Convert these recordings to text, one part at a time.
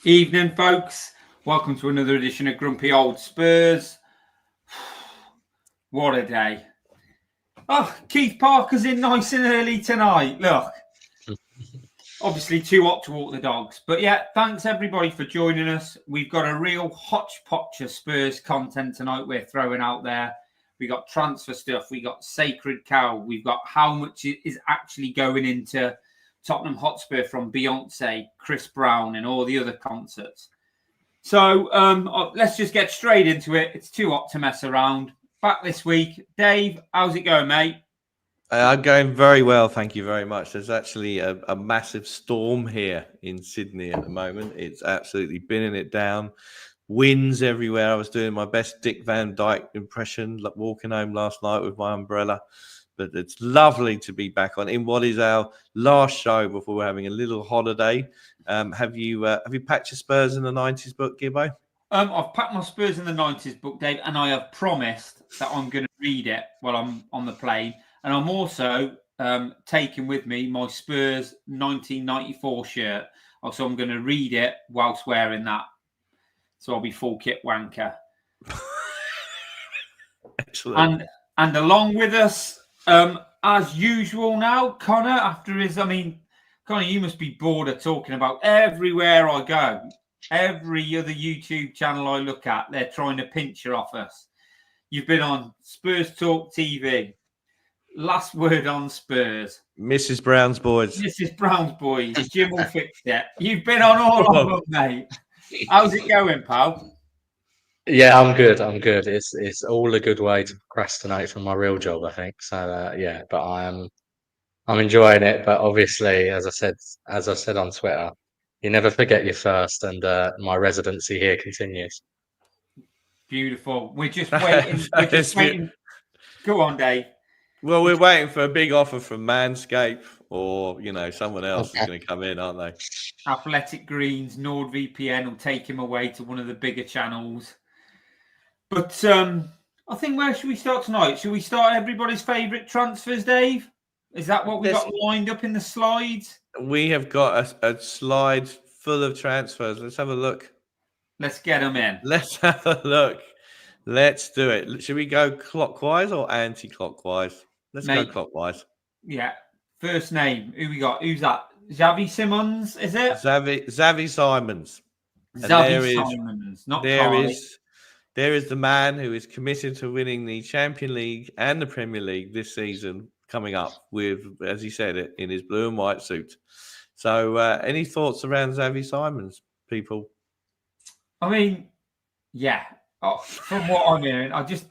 Evening, folks. Welcome to another edition of Grumpy Old Spurs. What a day. Oh, Keith Parker's in nice and early tonight. Look, obviously too hot to walk the dogs. But yeah, thanks everybody for joining us. We've got a real hodgepodge of Spurs content tonight we're throwing out there. We got transfer stuff. We got Sacred Cow. We've got how much is actually going into Tottenham Hotspur from Beyonce, Chris Brown, and all the other concerts. So let's just get straight into it. It's too hot to mess around. Back this week. Dave, how's it going, mate? I'm going very well, thank you very much. There's actually a massive storm here in Sydney at the moment. It's absolutely binning it down. Winds everywhere. I was doing my best Dick Van Dyke impression, walking home last night with my umbrella. But it's lovely to be back on in what is our last show before we're having a little holiday. Have you packed your Spurs in the 90s book, Gibbo? I've packed my Spurs in the 90s book, Dave, and I have promised that I'm going to read it while I'm on the plane. And I'm also taking with me my Spurs 1994 shirt. So I'm going to read it whilst wearing that. So I'll be full kit wanker. Excellent. And along with us, as usual now, Connor, after his, Connor, you must be bored of talking about everywhere I go. Every other YouTube channel I look at, they're trying to pinch you off us. You've been on Spurs Talk TV. Last word on Spurs. Mrs. Brown's Boys. Mrs. Brown's Boys. Jim will fix it. You've been on all of them, mate. How's it going, pal? Yeah, I'm good. It's all a good way to procrastinate from my real job, I think. So yeah, but I'm enjoying it. But obviously, as I said on Twitter, you never forget your first, and my residency here continues. Beautiful. We're just waiting. We're just waiting. Go on, Dave. Well, we're waiting for a big offer from Manscaped, or someone else is going to come in, aren't they? Athletic Greens, NordVPN will take him away to one of the bigger channels. But I think where should we start tonight? Should we start everybody's favourite transfers, Dave? Is that what we got lined up in the slides? We have got a slide full of transfers. Let's have a look. Let's get them in. Let's have a look. Let's do it. Should we go clockwise or anti-clockwise? Let's go clockwise. Yeah. First name. Who we got? Who's that? Xavi Simons, is it? Xavi Simons. Simons, not Carly. There is the man who is committed to winning the Champions League and the Premier League this season coming up with, as he said it, in his blue and white suit. So any thoughts around Xavi Simons, people? Yeah. From what I'm hearing, I just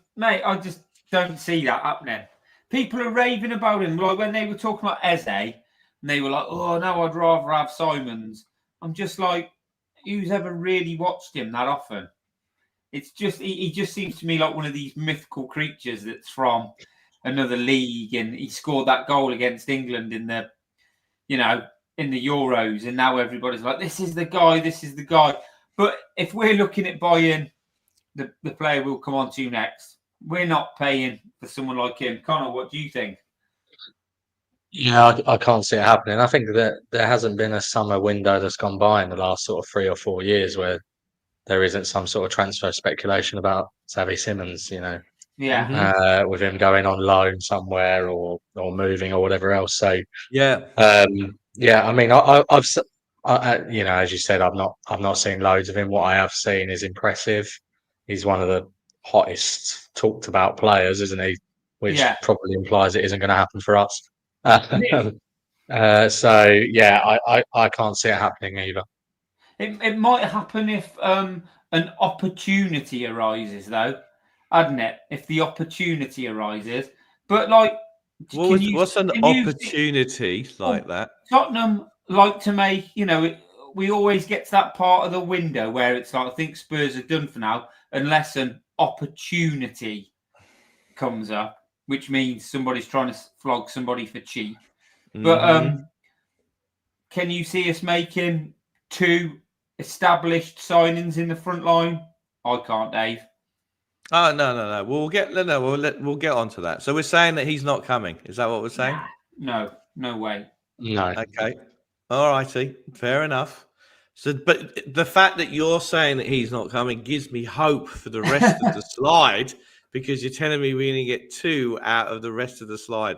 don't see that happening. People are raving about him. Like when they were talking about Eze, and they were like, oh, no, I'd rather have Simons. I'm just like, who's ever really watched him that often? It's just, he just seems to me like one of these mythical creatures that's from another league, and he scored that goal against England in the Euros, and now everybody's like, this is the guy. But if we're looking at buying the player we'll come on to next, we're not paying for someone like him. Connor, what do you think? Yeah, I can't see it happening. I think that there hasn't been a summer window that's gone by in the last sort of 3 or 4 years where there isn't some sort of transfer speculation about Xavi Simons, Yeah. with him going on loan somewhere or moving or whatever else. So yeah. I mean, I've as you said, I've not seen loads of him. What I have seen is impressive. He's one of the hottest talked about players, isn't he? Which probably implies it isn't going to happen for us. So yeah, I can't see it happening either. It might happen if an opportunity arises, though, hadn't it? If the opportunity arises, but like, what's an opportunity like that? Tottenham like to make, we always get to that part of the window where it's like, I think Spurs are done for now, unless an opportunity comes up, which means somebody's trying to flog somebody for cheap. But can you see us making 2 established signings in the front line? I can't, Dave. Oh no. We'll get onto that. So we're saying that he's not coming. Is that what we're saying? No way. No. Okay. All righty. Fair enough. So, but the fact that you're saying that he's not coming gives me hope for the rest of the slide, because you're telling me we're going to get 2 out of the rest of the slide.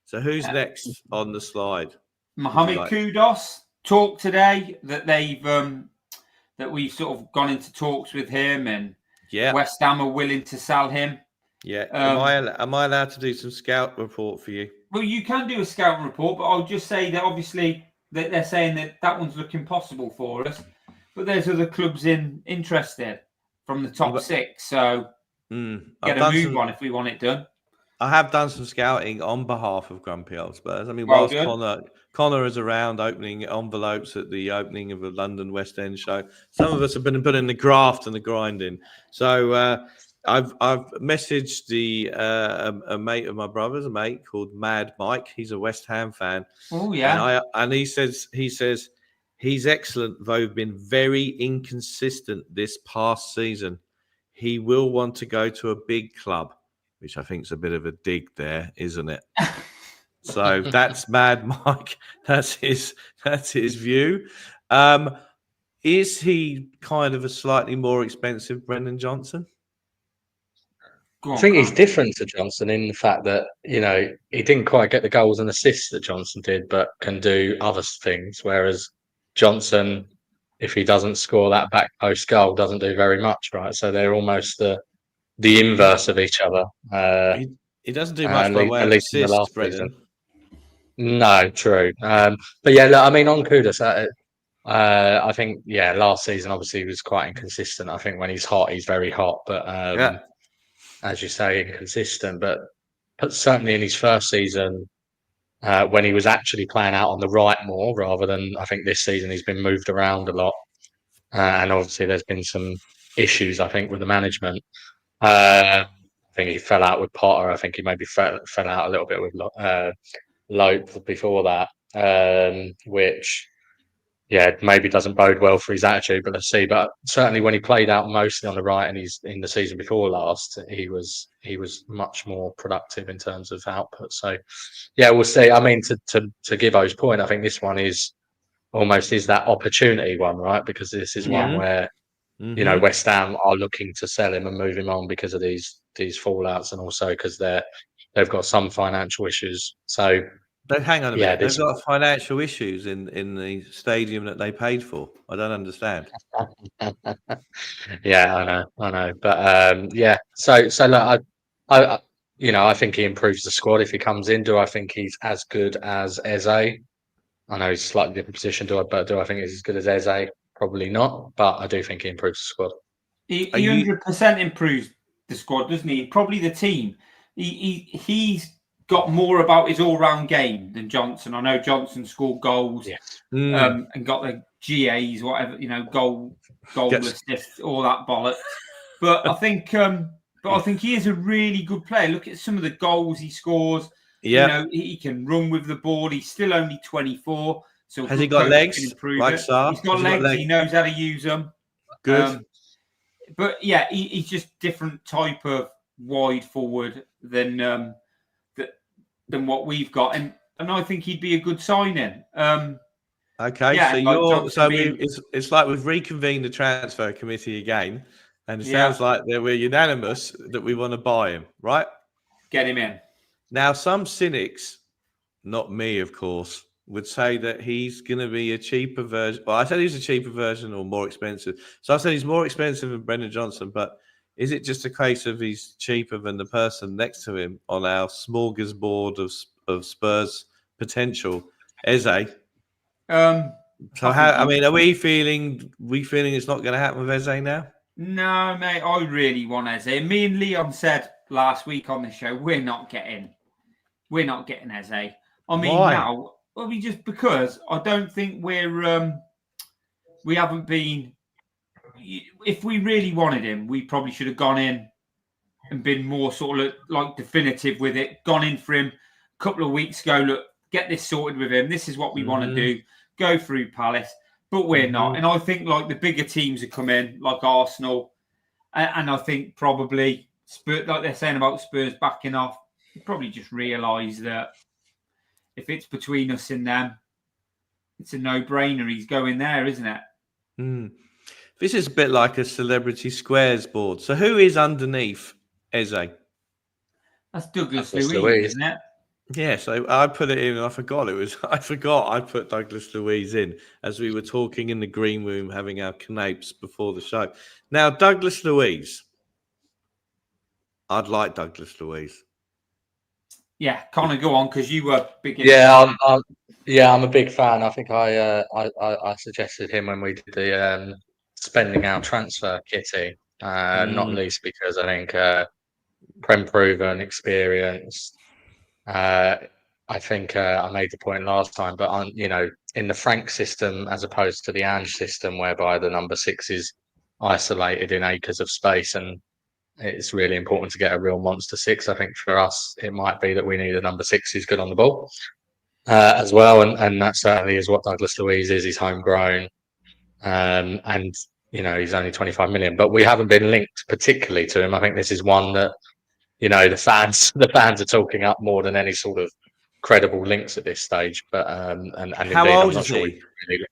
So who's next on the slide? Mohamed Kudus talked today that that we've sort of gone into talks with him, and West Ham are willing to sell him. Yeah. Am I allowed to do some scout report for you? Well, you can do a scouting report, but I'll just say that obviously they're saying that one's looking possible for us, but there's other clubs interested from the top 6, so get a move on if we want it done. I have done some scouting on behalf of Grumpy Old Spurs. I mean, whilst Connor is around opening envelopes at the opening of a London West End show, some of us have been putting the graft and the grinding. So I've messaged a mate of my brother's, a mate called Mad Mike. He's a West Ham fan. Oh yeah, and he says he's excellent, though been very inconsistent this past season. He will want to go to a big club, which I think is a bit of a dig there, isn't it? So that's Mad Mike. That's his view. Is he kind of a slightly more expensive Brendan Johnson? I think he's different to Johnson in the fact that, you know, he didn't quite get the goals and assists that Johnson did, but can do other things. Whereas Johnson, if he doesn't score that back post goal, doesn't do very much, right? So they're almost the inverse of each other. He doesn't do much by way of assists, Brendan. No, true. But yeah, look, I mean, on Kudus, I think, last season obviously he was quite inconsistent. I think when he's hot, he's very hot, but as you say, inconsistent. But certainly in his first season, when he was actually playing out on the right more, rather than, I think this season he's been moved around a lot, and obviously there's been some issues, I think, with the management. I think he fell out with Potter. I think he maybe fell out a little bit with Lope before that, which maybe doesn't bode well for his attitude, but let's see. But certainly when he played out mostly on the right, and he's in the season before last, he was much more productive in terms of output. So we'll see. I mean, to Gibbo's point, I think this one is almost that opportunity one, right? Because this is one where you know, West Ham are looking to sell him and move him on because of these fallouts, and also because they've got some financial issues. So hang on a minute, they've got financial issues in the stadium that they paid for. I don't understand. I know, but So look, I you know, I think he improves the squad if he comes in. Do I think he's as good as Eze? I know he's a slightly different position. Do I think he's as good as Eze? Probably not, but I do think he improves the squad. He 100% improves the squad, doesn't he? Probably the team. He's got more about his all-round game than Johnson. I know Johnson scored goals and got the GAs, whatever, you know, goal assist, all that bollocks. But I think he is a really good player. Look at some of the goals he scores. You know, he can run with the ball. He's still only 24. So has he got legs? He's got legs. He knows how to use them. Good. But yeah, he's just different type of wide forward than what we've got, and I think he'd be a good signing. It's like we've reconvened the transfer committee again, and it sounds like we're unanimous that we want to buy him, right? Get him in. Now, some cynics, not me, of course, would say that he's going to be a cheaper version. Well, I said he's a cheaper version or more expensive. So I said he's more expensive than Brendan Johnson, but is it just a case of he's cheaper than the person next to him on our smorgasbord of Spurs potential, Eze? Are we feeling it's not going to happen with Eze now? No, mate, I really want Eze. Me and Leon said last week on the show, we're not getting Eze. I mean, why? Just because I don't think we haven't been. If we really wanted him, we probably should have gone in and been more sort of like definitive with it. Gone in for him a couple of weeks ago. Look, get this sorted with him. This is what we want to do. Go through Palace, but we're not. And I think like the bigger teams have come in, like Arsenal, and I think probably Spurs, like they're saying about Spurs backing off, you probably just realise that if it's between us and them, it's a no-brainer. He's going there, isn't it? This is a bit like a celebrity squares board. So who is underneath Eze? That's Douglas Douglas Luiz, Luiz. isn't it? Yeah, so I put it in and I forgot I put Douglas Luiz in as we were talking in the green room having our canapes before the show. Now, Douglas Luiz. I'd like Douglas Luiz. Yeah, Connor, go on, because you were big. Yeah, I'm a big fan. I think I suggested him when we did the spending our transfer kitty, not least because I think Prem proven experience. I think I made the point last time, but on in the Frank system as opposed to the Ange system, whereby the number 6 is isolated in acres of space, and it's really important to get a real monster 6. I think for us, it might be that we need a number 6 who's good on the ball as well, and that certainly is what Douglas Luiz is. He's homegrown, and he's only 25 million, but we haven't been linked particularly to him. I think this is one that the fans are talking up more than any sort of credible links at this stage. But and How indeed, old I'm not is sure he? really.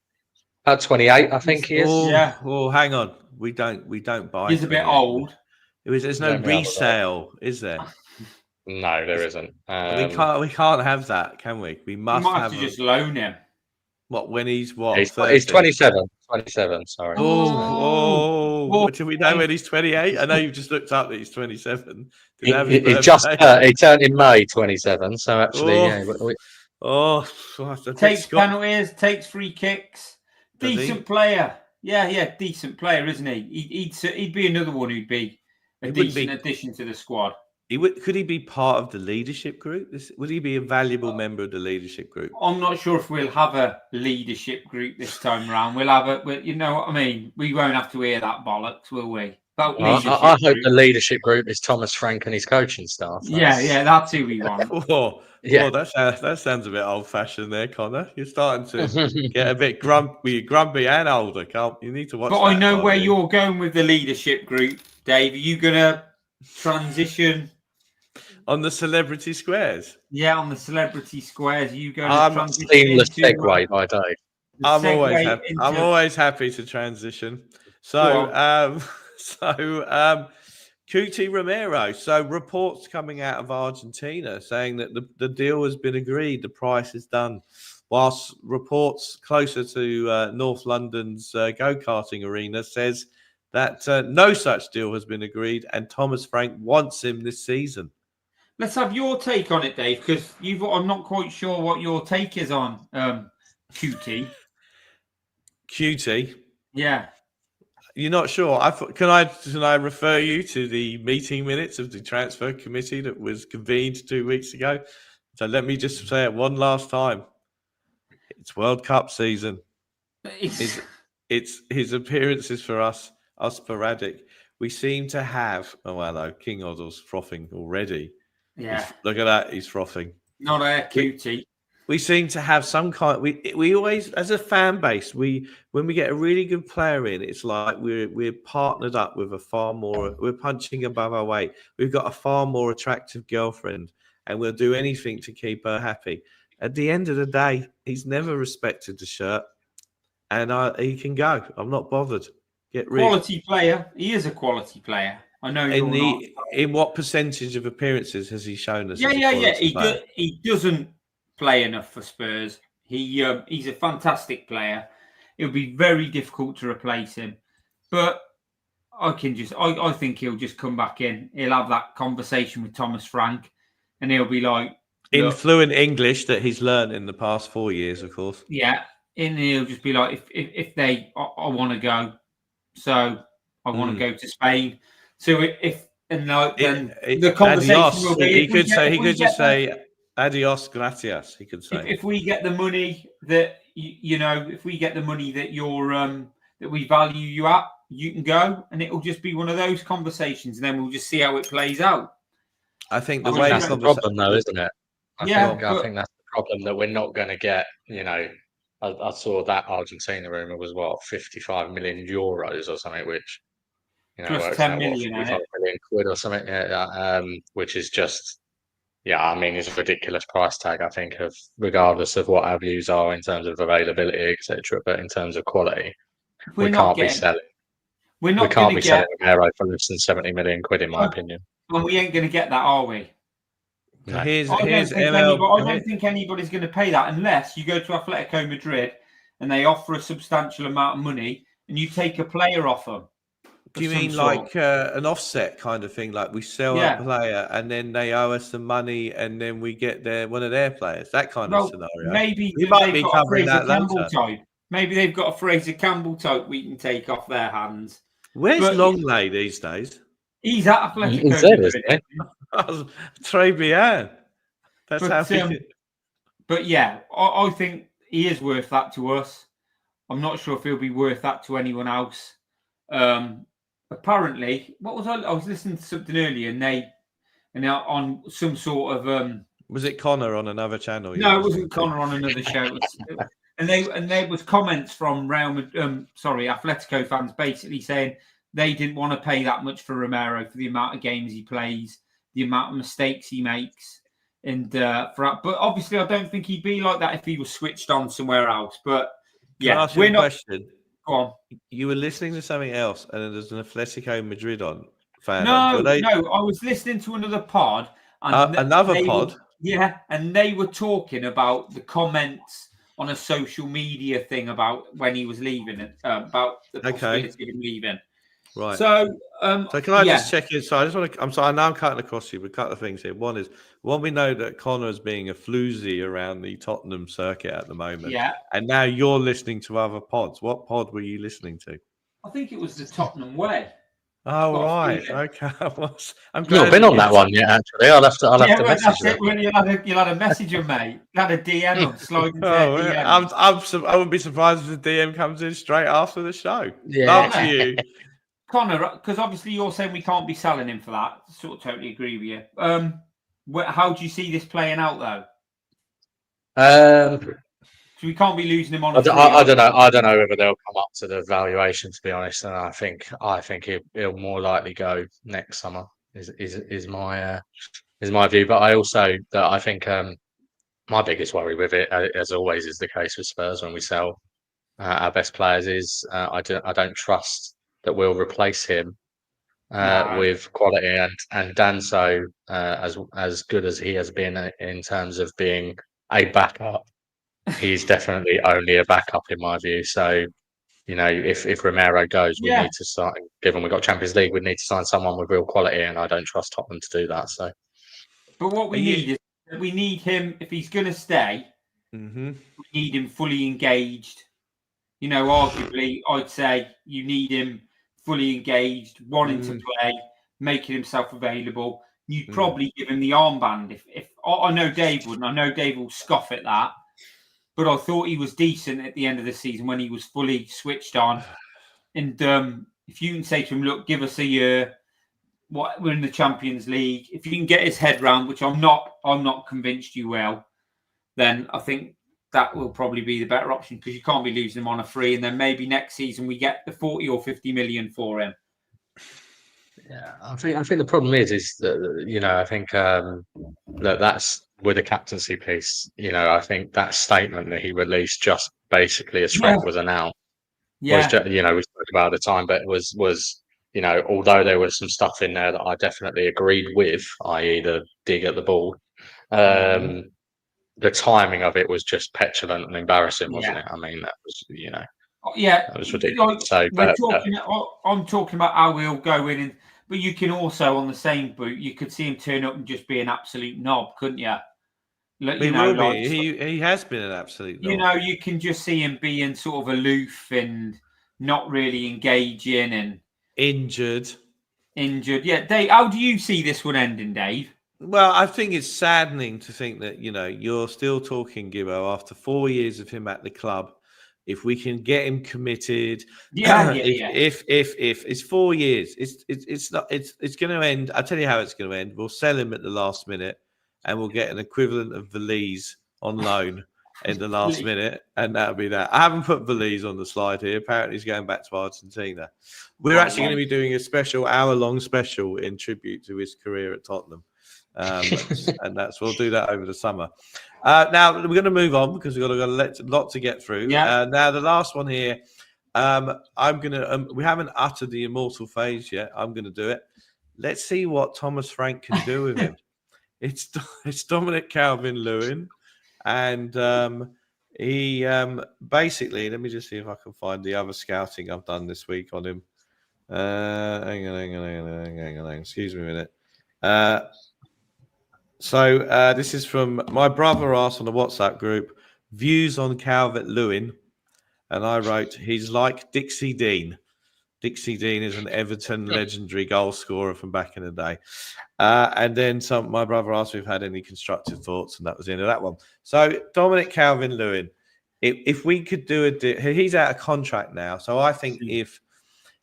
About 28, I think he is. Yeah. Oh, hang on. We don't buy. He's a bit 28. old. There's no Let me have a look. resale, is there? No, there isn't. We can't have that, can we? We You must might have have to just loan him. what when he's what? He's 30? 27. 27. Sorry. Do we know when he's 28? I know you've just looked up that he's 27. He turned in May 27. So actually, Takes penalties, takes free kicks. Does Decent he? player. Yeah, decent player, isn't he? He'd be another one who'd be a decent addition to the squad. Could he be part of the leadership group? Would he be a valuable member of the leadership group? I'm not sure if we'll have a leadership group this time around. We'll have you know what I mean? We won't have to hear that bollocks, will we? I hope the leadership group is Thomas Frank and his coaching staff. Yeah, that's who we want. That sounds a bit old-fashioned there, Connor. You're starting to get a bit grumpy and older. You need to watch. But I know where you're going with the leadership group, Dave. Are you gonna transition on the celebrity squares? Yeah, on the celebrity squares. Are you going to transition? Seamless segue by Dave. I'm always happy to transition. So, Cuti Romero. So reports coming out of Argentina saying that the deal has been agreed, the price is done. Whilst reports closer to North London's go-karting arena says that no such deal has been agreed and Thomas Frank wants him this season. Let's have your take on it, Dave, because I'm not quite sure what your take is on Cuti. Cuti? Yeah. You're not sure? Can I refer you to the meeting minutes of the transfer committee that was convened 2 weeks ago? So let me just say it one last time. It's World Cup season. It's his appearances for us are sporadic. We seem to have. Oh, hello, King Oddle's frothing already. Yeah. Look at that, he's frothing. Not a Cuti. We seem to have some kind. We always, as a fan base, when we get a really good player in, it's like we're partnered up with we're punching above our weight. We've got a far more attractive girlfriend, and we'll do anything to keep her happy. At the end of the day, he's never respected the shirt, and he can go. I'm not bothered. Get rid. Quality player. He is a quality player. I know. In what percentage of appearances has he shown us? Yeah. He doesn't play enough for Spurs. He's a fantastic player. It would be very difficult to replace him, but I think he'll just come back in. He'll have that conversation with Thomas Frank, and he'll be like, in fluent English that he's learned in the past 4 years, of course. Yeah, and he'll just be like, if I want to go, so I want to go to Spain. So then the conversation will be. He could just say. Adios, gracias. He could say, if we get the money that if we get the money that that we value you at, you can go, and it'll just be one of those conversations, and then we'll just see how it plays out. I think that's the problem, though, isn't it? I think that's the problem, that we're not going to get. I saw that Argentina rumor was 55 million euros or something, which plus 10 million, 55 million quid or something, which is just. Yeah, I mean, it's a ridiculous price tag, I think, regardless of what our views are in terms of availability, etc. But in terms of quality, we can't be selling. We're We not can't going be to get. selling Romero for less than 70 million quid, in my opinion. Well, we ain't going to get that, are we? So No. here's I don't ML. think anybody's going to pay that unless you go to Atletico Madrid and they offer a substantial amount of money and you take a player off them. Do you mean like an offset kind of thing? Like we sell a player and then they owe us some money and then we get one of their players? That kind of scenario. Maybe we might they've be got a covering Fraser that Campbell later. type. Maybe they've got a Fraser Campbell type we can take off their hands. Where's Longley these days? He's at Atletico Madrid. Très bien. That's how he. But yeah, I think he is worth that to us. I'm not sure if he'll be worth that to anyone else. Apparently, what was I was listening to something earlier, and on some sort of was it Connor on another channel? No, it wasn't Connor on another show. And there was comments from Atletico fans basically saying they didn't want to pay that much for Romero for the amount of games he plays, the amount of mistakes he makes, but obviously I don't think he'd be like that if he was switched on somewhere else. But yeah, we're not. Question. Go on. You were listening to something else, and there's an Atletico Madrid fan. No, I was listening to another pod. And another pod. And they were talking about the comments on a social media thing about when he was leaving, about the possibility of him leaving. Right. So can I just check in? So I just want to. I'm sorry. I know I'm cutting across you, but a couple of things here. One we know that Connor is being a floozy around the Tottenham circuit at the moment. Yeah. And now you're listening to other pods. What pod were you listening to? I think it was the Tottenham Way. Oh, right. Okay. I've not been on that one yet, actually. I'll have to message them. When you'll have a messenger, mate. You had a DM of sliding to DM. I wouldn't be surprised if the DM comes in straight after the show. Yeah. Love to you. Connor, because obviously you're saying we can't be selling him for that. Sort of totally agree with you. How do you see this playing out, though? So we can't be losing him on. I don't know. I don't know whether they'll come up to the valuation, to be honest. And I think he'll more likely go next summer. Is my view. But I think my biggest worry with it, as always is the case with Spurs when we sell our best players, is I don't trust that we'll replace him with quality. And Danso, as good as he has been in terms of being a backup, he's definitely only a backup in my view. So, if Romero goes, we need to start. Given we've got Champions League, we need to sign someone with real quality, and I don't trust Tottenham to do that. So, but what we need is we need him if he's going to stay. Mm-hmm. We need him fully engaged. Arguably, I'd say you need him fully engaged, wanting to play, making himself available. You'd probably give him the armband. If I know Dave wouldn't. I know Dave will scoff at that. But I thought he was decent at the end of the season when he was fully switched on. And if you can say to him, look, give us a year, we're in the Champions League. If you can get his head round, which I'm not convinced you will, then I think that will probably be the better option, because you can't be losing him on a free. And then maybe next season we get the 40 or 50 million for him. Yeah, I think the problem is that I think that's with the captaincy piece. I think that statement that he released just basically as Fred was announced. Was just, we spoke about at the time, but it was although there was some stuff in there that I definitely agreed with, i.e. the dig at the ball. The timing of it was just petulant and embarrassing, wasn't it? I mean, that was that was ridiculous. I'm talking about how he'll go in. But you can also, on the same boot, you could see him turn up and just be an absolute knob, couldn't you? He has been an absolute knob. You can just see him being sort of aloof and not really engaging and injured. Yeah, Dave, how do you see this one ending, Dave? Well, I think it's saddening to think that you're still talking, Gibbo, after 4 years of him at the club. If we can get him committed, if it's 4 years, it's going to end. I'll tell you how it's going to end. We'll sell him at the last minute, and we'll get an equivalent of Valise on loan in the last minute, and that'll be that. I haven't put Valise on the slide here. Apparently, he's going back to Argentina. We're actually going to be doing a special hour-long special in tribute to his career at Tottenham. And we'll do that over the summer. Now we're going to move on because we've got a lot to get through. Now the last one here, I'm gonna. We haven't uttered the immortal phase yet. I'm gonna do it. Let's see what Thomas Frank can do with him. It's Dominic Calvert-Lewin, and he basically. Let me just see if I can find the other scouting I've done this week on him. Hang on. Excuse me a minute. So this is from my brother asked on the WhatsApp group, views on Calvert-Lewin, and I wrote, he's like Dixie Dean. Dixie Dean is an Everton legendary goal scorer from back in the day. And then my brother asked if we've had any constructive thoughts, and that was the end of that one. So Dominic Calvert-Lewin, if we could do he's out of contract now. So I think if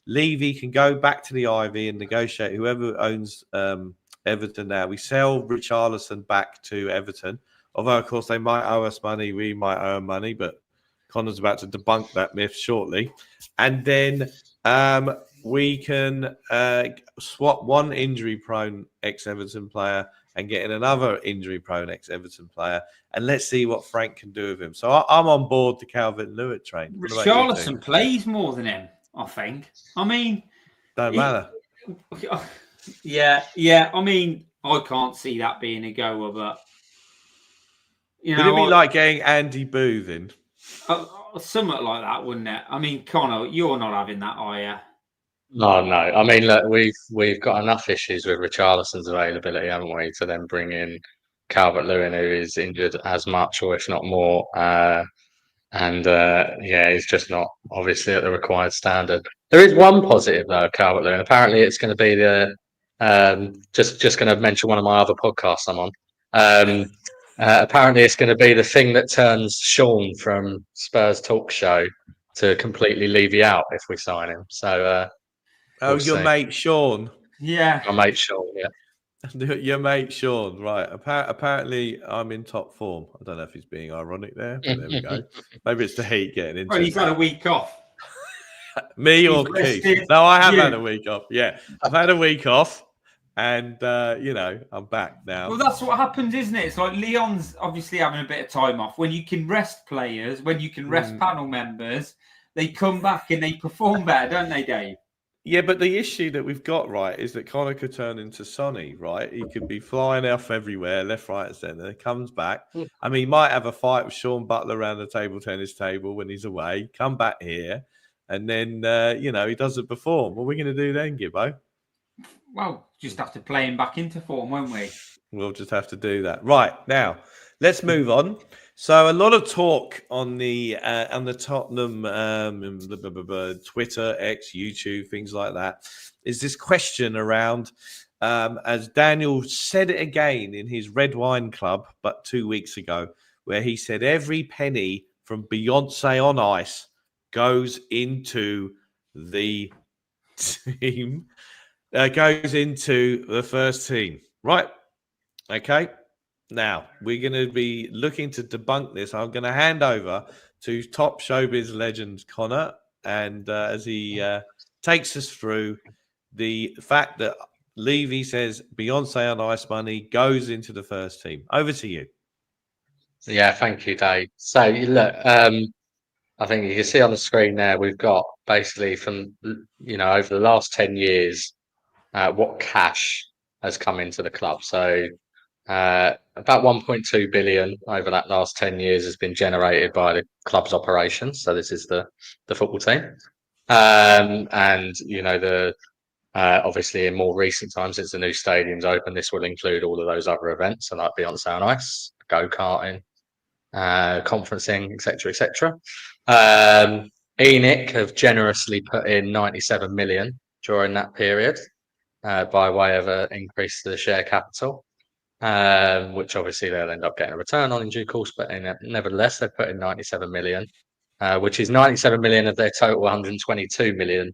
Levy can go back to the Ivy and negotiate whoever owns Everton now, we sell Richarlison back to Everton. Although, of course, they might owe us money, we might owe them money, but Connor's about to debunk that myth shortly. And then we can swap one injury-prone ex-Everton player and get in another injury-prone ex-Everton player, and let's see what Frank can do with him. So I'm on board the Calvert-Lewin train. Richarlison plays more than him, I think. I mean, don't matter. Yeah. I mean, I can't see that being a goer, but Would it be like getting Andy Booth in? Something like that, wouldn't it? I mean, Connor, you're not having that, are you? No. I mean, look, we've got enough issues with Richarlison's availability, haven't we? To then bring in Calvert-Lewin, who is injured as much, or if not more, he's just not obviously at the required standard. There is one positive though, Calvert-Lewin. Apparently, it's going to be the just going to mention one of my other podcasts I'm on. Apparently, it's going to be the thing that turns Sean from Spurs Talk Show to completely Levy out if we sign him. So, your mate Sean. Yeah, my mate Sean. Yeah, your mate Sean. Right. Apparently, I'm in top form. I don't know if he's being ironic there, but there we go. Maybe it's the heat getting into. Well, he's had a week off. Me or Keith? No, I have had a week off. Yeah, I've had a week off. And, I'm back now. Well, that's what happens, isn't it? It's like Leon's obviously having a bit of time off. When you can rest players, when you can rest panel members, they come back and they perform better, don't they, Dave? Yeah, but the issue that we've got, right, is that Connor could turn into Sonny, right? He could be flying off everywhere, left, right, and centre. He comes back. I mean, he might have a fight with Sean Butler around the table tennis table when he's away, come back here, and then, he doesn't perform. What are we going to do then, Gibbo? Well, just have to play him back into form, won't we? We'll just have to do that. Right, now, let's move on. So a lot of talk on the Tottenham Twitter, X, YouTube, things like that, is this question around, as Daniel said it again in his Red Wine Club, but 2 weeks ago, where he said every penny from Beyonce on Ice goes into the team. Goes into the first team. Right. Okay. Now, we're going to be looking to debunk this. I'm going to hand over to top showbiz legend Connor, and as he takes us through the fact that Levy says Beyonce on Ice money goes into the first team. Over to you. Yeah, thank you, Dave. So, look, I think you can see on the screen there, we've got basically from, over the last 10 years, what cash has come into the club. So about 1.2 billion over that last 10 years has been generated by the club's operations. So this is the football team. Obviously in more recent times, since the new stadium's open, this will include all of those other events, so like Beyonce on Ice, go-karting, conferencing, etc. ENIC have generously put in 97 million during that period. By way of an increase to the share capital, which obviously they'll end up getting a return on in due course. But nevertheless, they've put in 97 million, which is 97 million of their total 122 million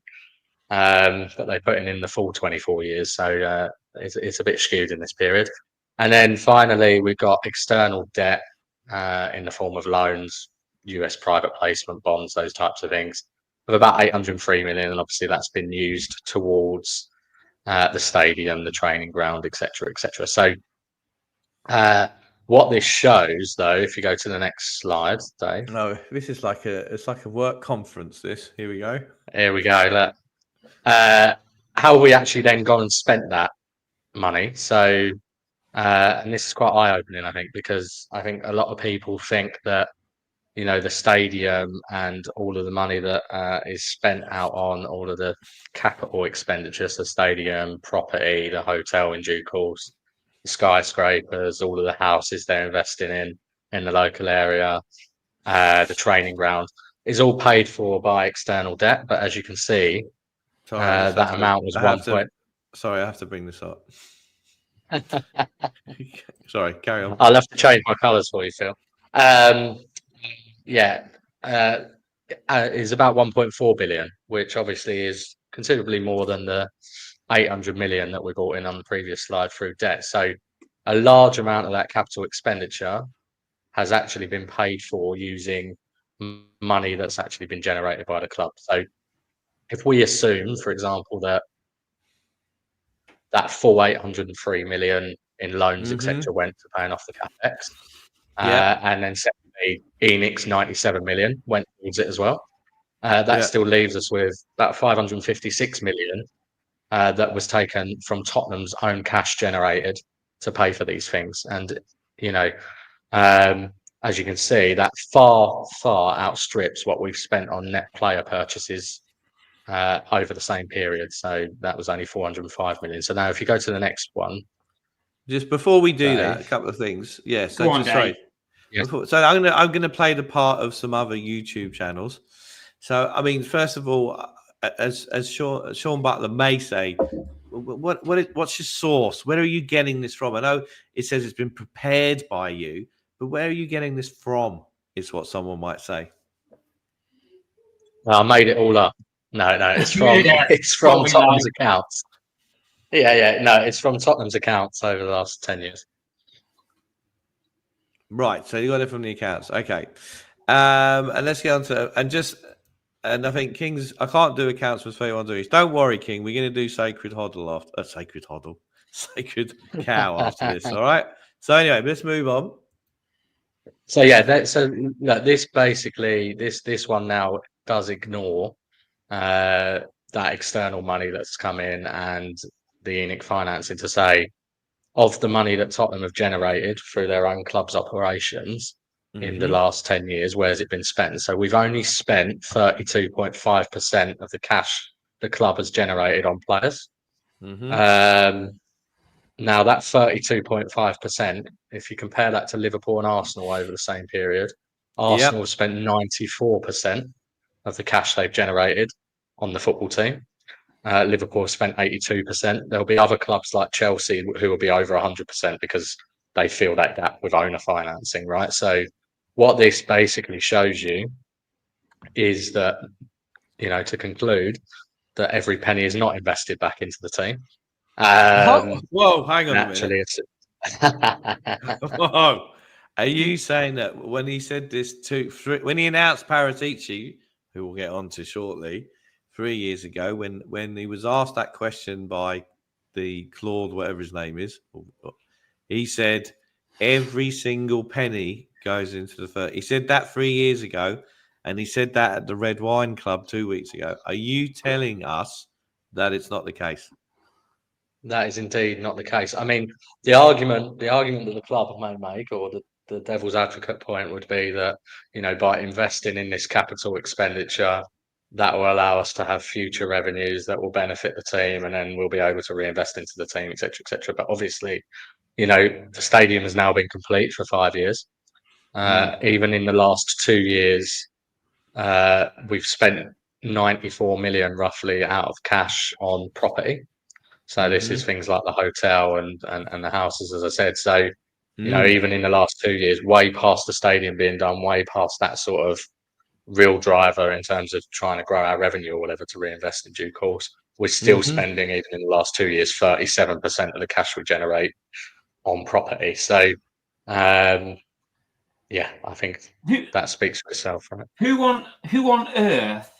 that they put in the full 24 years. So it's a bit skewed in this period. And then finally, we've got external debt in the form of loans, US private placement bonds, those types of things, of about 803 million. And obviously that's been used towards the stadium, the training ground, etc. So What this shows, though, if you go to the next slide, Dave. No, this is like a work conference. This. Here we go. Here we go. Look. How we actually then gone and spent that money. So, and this is quite eye-opening, I think, because I think a lot of people think that, you know, the stadium and all of the money that is spent out on all of the capital expenditures, the stadium, property, the hotel in due course, the skyscrapers, all of the houses they're investing in the local area, the training ground, is all paid for by external debt. But as you can see, Sorry, that amount was Sorry, I have to bring this up. Sorry, carry on. I'll have to change my colours for you, Phil. Is about 1.4 billion, which obviously is considerably more than the 800 million that we brought in on the previous slide through debt. So a large amount of that capital expenditure has actually been paid for using money that's actually been generated by the club. So if we assume, for example, that full 803 million in loans, etc., went to paying off the capex, and then secondly, ENIC's 97 million went towards it as well. That still leaves us with about 556 million that was taken from Tottenham's own cash generated to pay for these things. And, you know, as you can see, that far outstrips what we've spent on net player purchases over the same period. So that was only 405 million. So now if you go to the next one. Just before we do Dave. that, a couple of things. Yeah, so Go on, sorry. Yes. So I'm gonna play the part of some other YouTube channels. So I mean, first of all, as Sean Butler may say, what's your source? Where are you getting this from? I know it says it's been prepared by you, but where are you getting this from? Is what someone might say. I made it all up. No, it's from it's from Tottenham's accounts. No, it's from Tottenham's accounts over the last 10 years. Right, so you got it from the accounts. Okay. And let's get on to and I think King's I can't do accounts with 31 degrees. Don't worry, King. We're gonna do Sacred Cow after this. All right. So anyway, let's move on. So yeah, this basically this one now does ignore that external money that's come in and the ENIC financing to say of the money that Tottenham have generated through their own club's operations in the last 10 years, where's it been spent? So we've only spent 32.5% of the cash the club has generated on players. Now that 32.5%, if you compare that to Liverpool and Arsenal over the same period, Arsenal have spent 94% of the cash they've generated on the football team. Liverpool have spent 82%. There'll be other clubs like Chelsea who will be over 100% because they fill that gap with owner financing, right? So what this basically shows you is that, you know, to conclude, that every penny is not invested back into the team. Whoa, hang on a minute. Whoa. Are you saying that when he said this when he announced Paratici, who we'll get on to shortly, 3 years ago, when he was asked that question by the Claude, whatever his name is, he said every single penny goes into the first. He said that 3 years ago, and he said that at the Red Wine Club 2 weeks ago. Are you telling us that it's not the case? That is indeed not the case. I mean, the argument that the club may make, or the devil's advocate point, would be that, you know, by investing in this capital expenditure, that will allow us to have future revenues that will benefit the team, and then we'll be able to reinvest into the team, etc., etc. But obviously, you know, the stadium has now been complete for 5 years. Even in the last 2 years, we've spent 94 million roughly out of cash on property. So this is things like the hotel and the houses, as I said. So, you know, even in the last 2 years, way past the stadium being done, way past that sort of real driver in terms of trying to grow our revenue or whatever to reinvest in due course, we're still spending, even in the last 2 years, 37% of the cash we generate on property. So, yeah, I think that speaks for itself, right? Who on earth?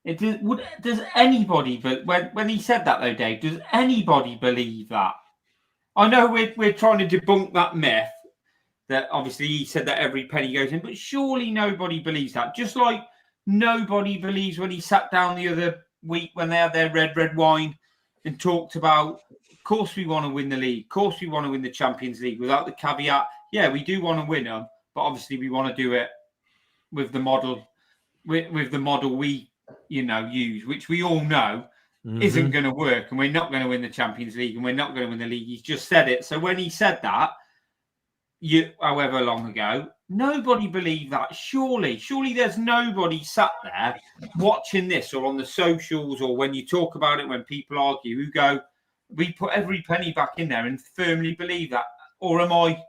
Does anybody? But when he said that though, Dave, does anybody believe that? I know we're trying to debunk that myth, that obviously he said that every penny goes in, but surely nobody believes that. Just like nobody believes when he sat down the other week when they had their red wine and talked about, of course we want to win the league, of course we want to win the Champions League, without the caveat, yeah, we do want to win them, but obviously we want to do it with the model, with the model we, use, which we all know isn't going to work, and we're not going to win the Champions League, and we're not going to win the league. He's just said it. So when he said that, however long ago, nobody believed that. Surely there's nobody sat there watching this or on the socials or when you talk about it, when people argue, who go, we put every penny back in there and firmly believe that. Or am I,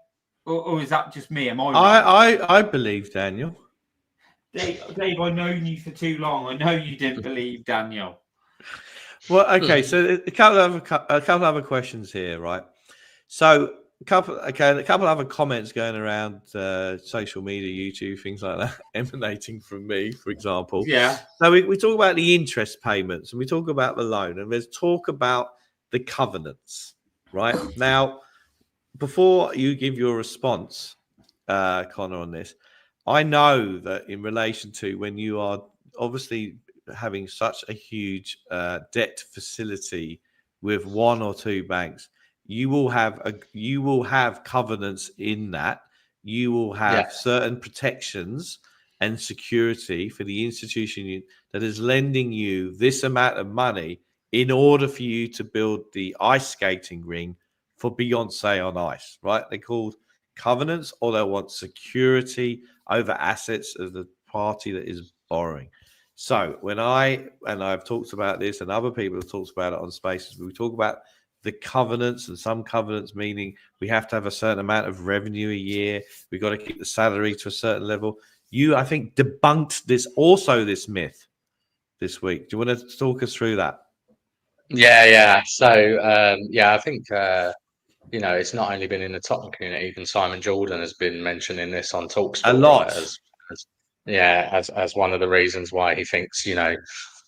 or is that just me? Am I wrong? I believe, Daniel. Dave, I've known you for too long. I know you didn't believe, Daniel. Well, okay, so a couple of other questions here, right? So a couple of other comments going around social media, YouTube, things like that, emanating from me, for example. Yeah. So we talk about the interest payments and we talk about the loan, and there's talk about the covenants, right? Now, before you give your response, Connor, on this, I know that in relation to when you are obviously having such a huge debt facility with one or two banks, you will have covenants in that. You will have certain protections and security for the institution that is lending you this amount of money in order for you to build the ice skating ring for Beyonce on ice, right? They're called covenants, or they want security over assets of the party that is borrowing. So when I've talked about this, and other people have talked about it on Spaces, we talk about the covenants, and some covenants meaning we have to have a certain amount of revenue a year. We've got to keep the salary to a certain level. You, I think, debunked this myth this week. Do you want to talk us through that? Yeah. So, I think, it's not only been in the Tottenham community, even Simon Jordan has been mentioning this on TalkSport. A lot. Right, as one of the reasons why he thinks,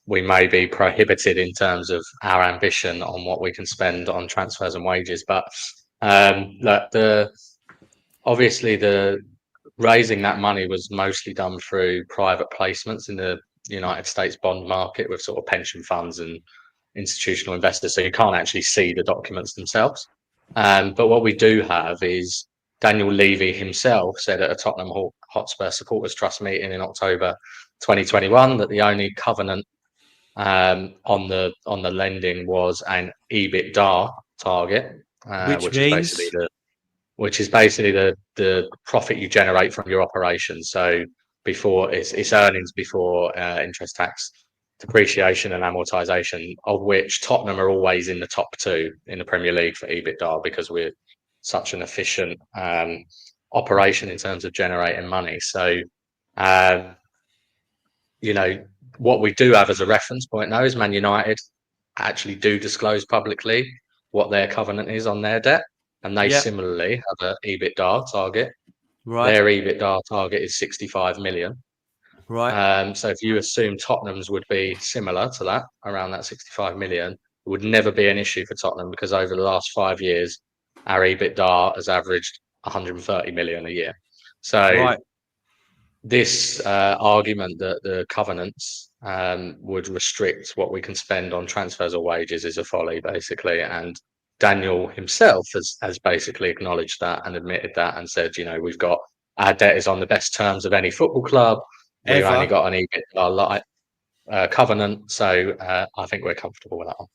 we may be prohibited in terms of our ambition on what we can spend on transfers and wages. But obviously the raising that money was mostly done through private placements in the United States bond market with sort of pension funds and institutional investors. So you can't actually see the documents themselves. But what we do have is Daniel Levy himself said at a Tottenham Hotspur Supporters Trust meeting in October 2021 that the only covenant on the lending was an EBITDA target, which is basically the profit you generate from your operations. So before it's earnings before interest, tax, depreciation and amortization, of which Tottenham are always in the top two in the Premier League for EBITDA because we're such an efficient operation in terms of generating money. So, what we do have as a reference point now is Man United actually do disclose publicly what their covenant is on their debt, and they similarly have an EBITDA target. Right. Their EBITDA target is 65 million. Right. So if you assume Tottenham's would be similar to that, around that 65 million, it would never be an issue for Tottenham because over the last 5 years, our EBITDA has averaged 130 million a year. So this argument that the covenants would restrict what we can spend on transfers or wages is a folly, basically. And Daniel himself has basically acknowledged that and admitted that and said, we've got our debt is on the best terms of any football club. We've only got an EBITDA covenant, so I think we're comfortable with that one.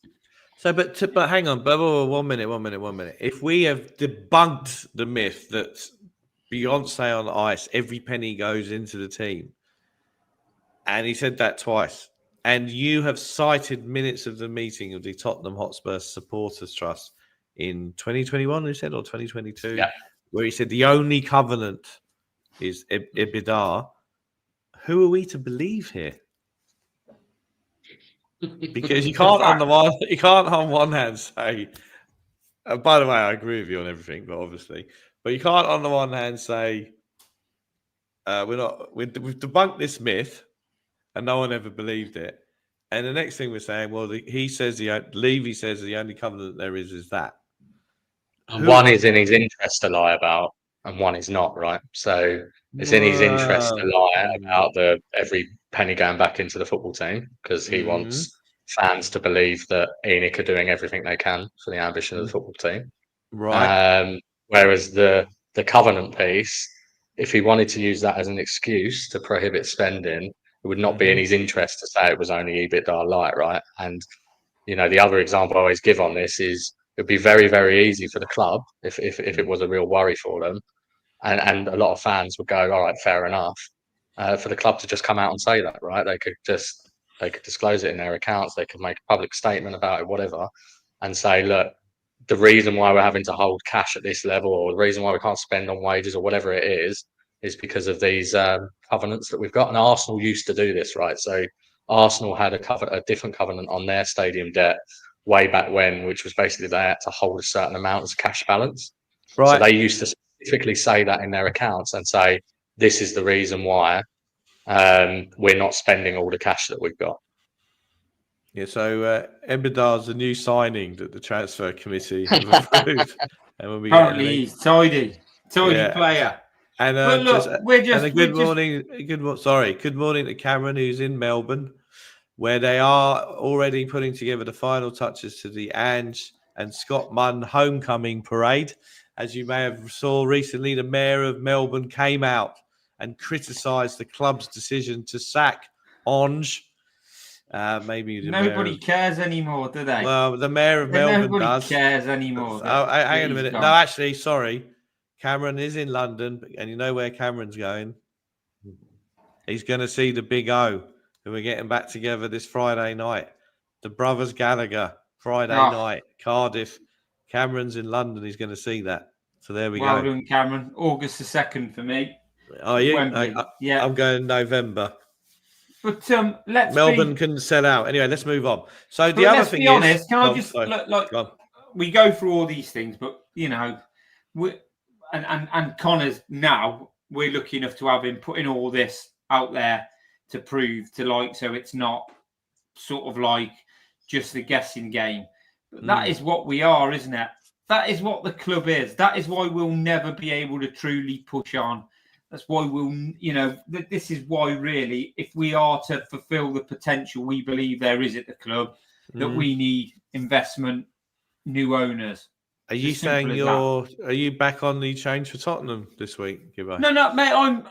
So, but hang on, but 1 minute. If we have debunked the myth that Beyonce on ice, every penny goes into the team, and he said that twice, and you have cited minutes of the meeting of the Tottenham Hotspur Supporters Trust in 2021, he said, or 2022, where he said the only covenant is EBITDA. Who are we to believe here? Because you can't on one hand say, by the way, I agree with you on everything, but you can't on the one hand say we've debunked this myth and no one ever believed it, and the next thing we're saying, well, Levy says the only covenant there is that. One is in his interest to lie about, and one is not, right? So it's in his interest to lie about every penny going back into the football team because he wants fans to believe that ENIC are doing everything they can for the ambition of the football team. Right. Whereas the covenant piece, if he wanted to use that as an excuse to prohibit spending, it would not be in his interest to say it was only EBITDA light, right? And the other example I always give on this is it'd be very, very easy for the club if it was a real worry for them, and a lot of fans would go, all right, fair enough, for the club to just come out and say that, right? They could disclose it in their accounts, they could make a public statement about it, whatever, and say, look, the reason why we're having to hold cash at this level, or the reason why we can't spend on wages, or whatever it is because of these covenants that we've got. And Arsenal used to do this, right? So Arsenal had a different covenant on their stadium debt way back when, which was basically they had to hold a certain amount as cash balance. Right. So they used to specifically say that in their accounts and say, this is the reason why we're not spending all the cash that we've got. Yeah, so Ebedar's a new signing that the transfer committee have approved. And we'll be apparently he's tidy player. And look, good morning to Cameron, who's in Melbourne, where they are already putting together the final touches to the Ange and Scott Munn homecoming parade. As you may have saw recently, the mayor of Melbourne came out and criticised the club's decision to sack Ange. Maybe nobody cares anymore, do they? Well, the mayor of Melbourne does. Nobody cares anymore. Hang on a minute. Gone. No, actually, sorry. Cameron is in London, and you know where Cameron's going? He's going to see the Big O, who are getting back together this Friday night. The Brothers Gallagher, Friday night, Cardiff. Cameron's in London. He's going to see that. So there we go. Well done, Cameron. August the 2nd for me. Are you? Yeah. I'm going November. But Melbourne can sell out. Anyway, let's move on. So the other thing is... Let's be honest. Can I just... Look, we go through all these things, but, and Connor's now, we're lucky enough to have him putting all this out there to prove so it's not sort of like just the guessing game. But that is what we are, isn't it? That is what the club is. That is why we'll never be able to truly push on. That's why this is why really, if we are to fulfill the potential we believe there is at the club, that we need investment, new owners. Are you saying are you back on the change for Tottenham this week, Gibbo? No, mate, I'm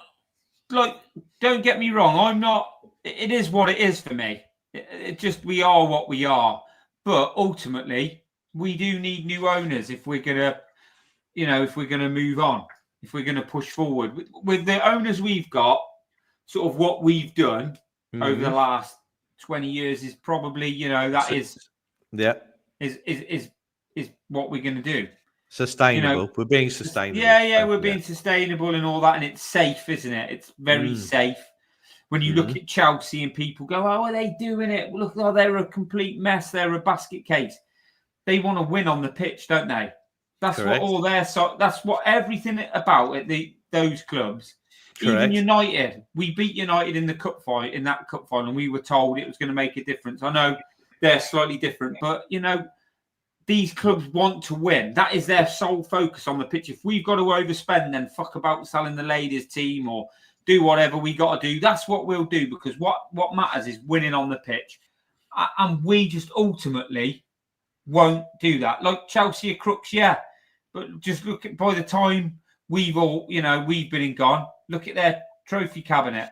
don't get me wrong. I'm not, it is what it is for me. It just, we are what we are. But ultimately, we do need new owners if we're going to move on. If we're going to push forward with the owners we've got, sort of what we've done over the last 20 years is probably, is what we're going to do. Sustainable. We're being sustainable. Yeah, we're being sustainable and all that. And it's safe, isn't it? It's very safe. When you look at Chelsea and people go, oh, are they doing it? Look, they're a complete mess. They're a basket case. They want to win on the pitch, don't they? That's Correct. That's what everything about it. Those clubs, Correct. Even United. We beat United in that cup final, and we were told it was going to make a difference. I know they're slightly different, but these clubs want to win. That is their sole focus on the pitch. If we've got to overspend, then fuck about selling the ladies' team or do whatever we got to do. That's what we'll do because what matters is winning on the pitch, and we just ultimately won't do that. Like Chelsea are crooks, yeah. But just look at, by the time we've been and gone, look at their trophy cabinet.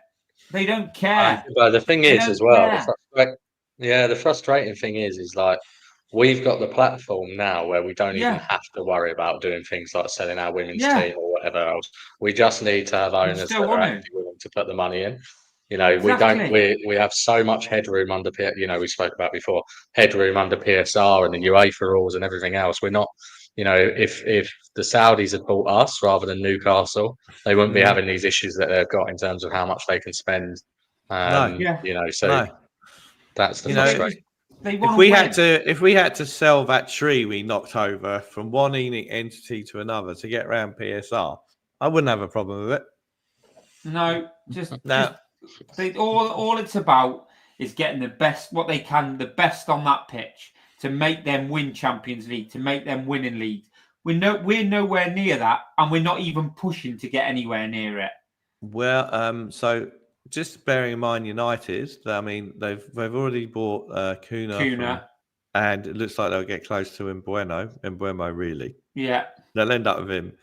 They don't care. But the thing is as well, the frustrating thing is like we've got the platform now where we don't even have to worry about doing things like selling our women's team or whatever else. We just need to have owners that are actually willing to put the money in. We have so much headroom under we spoke about before, headroom under PSR and the UEFA rules and everything else. We're not, if the Saudis had bought us rather than Newcastle, they wouldn't be having these issues that they've got in terms of how much they can spend. That's the frustration. If we had to sell that tree we knocked over from one entity to another to get around PSR, I wouldn't have a problem with it. No, all it's about is getting the best on that pitch to make them win Champions League, to make them win in league. we're nowhere near that, and we're not even pushing to get anywhere near it. Well, so just bearing in mind United, I mean, they've already bought Kuna. And it looks like they'll get close to Mbuemo, really. Yeah. They'll end up with him.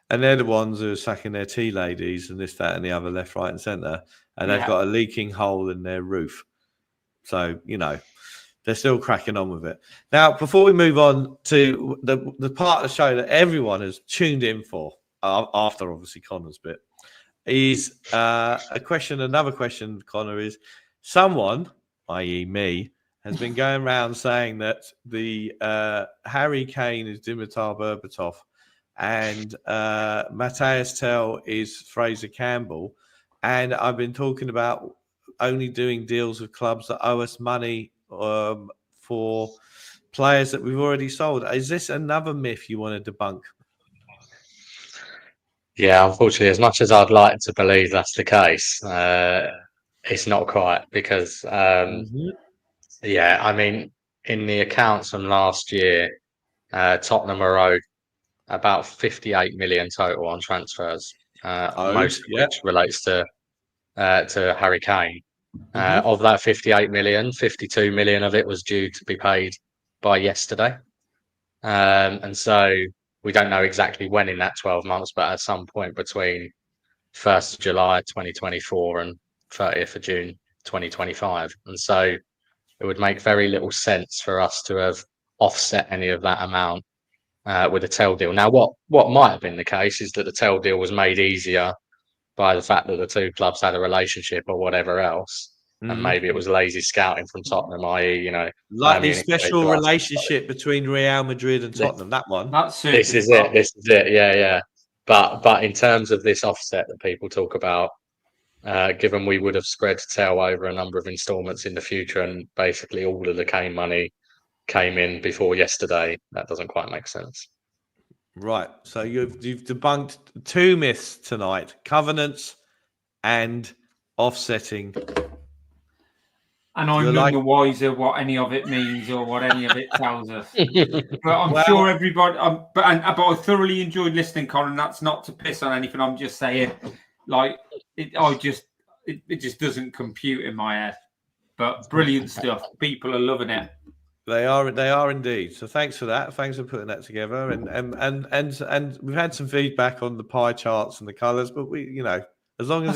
And they're the ones who are sacking their tea ladies and this, that, and the other, left, right, and centre. And they've got a leaking hole in their roof. So, they're still cracking on with it. Now, before we move on to the part of the show that everyone has tuned in for, after obviously Connor's bit, is another question, Connor, is someone, i.e. me, has been going around saying that the Harry Kane is Dimitar Berbatov and Matthias Tell is Fraser Campbell. And I've been talking about only doing deals with clubs that owe us money for players that we've already sold. Is this another myth you want to debunk? Yeah, unfortunately, as much as I'd like to believe that's the case, it's not quite because... Yeah, I mean, in the accounts from last year, Tottenham are owed about 58 million total on transfers, most of which relates to Harry Kane. Of that 58 million, 52 million of it was due to be paid by yesterday. And so we don't know exactly when in that 12 months, but at some point between 1st of July 2024 and 30th of June 2025. And so it would make very little sense for us to have offset any of that amount with a Tell deal. Now, what might have been the case is that the Tell deal was made easier by the fact that the two clubs had a relationship or whatever else, and maybe it was lazy scouting from Tottenham, i.e., like the special relationship between Real Madrid and Tottenham. That one. This is it. This is it. Yeah. But in terms of this offset that people talk about. Given we would have spread Tell over a number of instalments in the future, and basically all of the Kane money came in before yesterday, that doesn't quite make sense. Right. So you've debunked two myths tonight: covenants and offsetting. And I'm none the wiser what any of it means or what any of it tells us. But I'm sure everybody. But I thoroughly enjoyed listening, Colin. That's not to piss on anything. I'm just saying, like it just doesn't compute in my head. But brilliant stuff. People are loving it. They are indeed. So thanks for that. Thanks for putting that together. And we've had some feedback on the pie charts and the colours, but we, as long as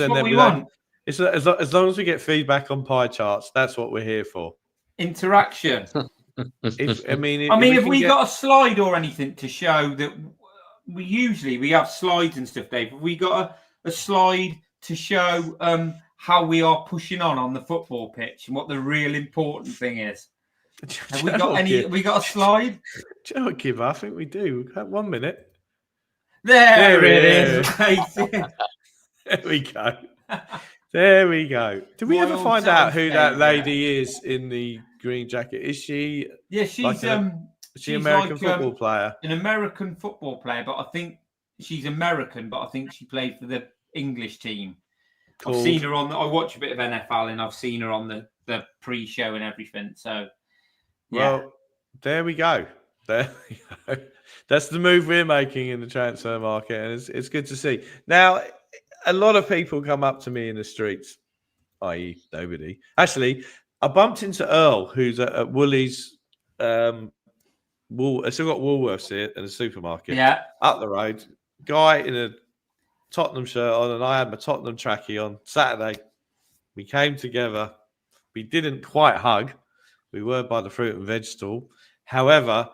as long as we get feedback on pie charts, that's what we're here for. Interaction. If we got a slide or anything to show that we have slides and stuff, Dave. Have we got a slide to show how we are pushing on the football pitch and what the real important thing is? Have we got any? Have we got a slide? Do you know what, Gibb? I think we do. We've got 1 minute. There it is. There we go. There we go. Did we ever find out who that lady is in the green jacket? Is she? Yeah, she's an American football player. An American football player, but I think she's American. But I think she played for the English team. I've seen her on. I watch a bit of NFL, and I've seen her on the pre-show and everything. So, yeah. Well, there we go. There we go. That's the move we're making in the transfer market, and it's good to see. Now, a lot of people come up to me in the streets, i.e., nobody. Actually, I bumped into Earl, who's at Woolies. I still got Woolworths here in the supermarket. Yeah, up the road. Guy in a Tottenham shirt on, and I had my Tottenham trackie on. Saturday, we came together. We didn't quite hug. We were by the fruit and veg stall. However,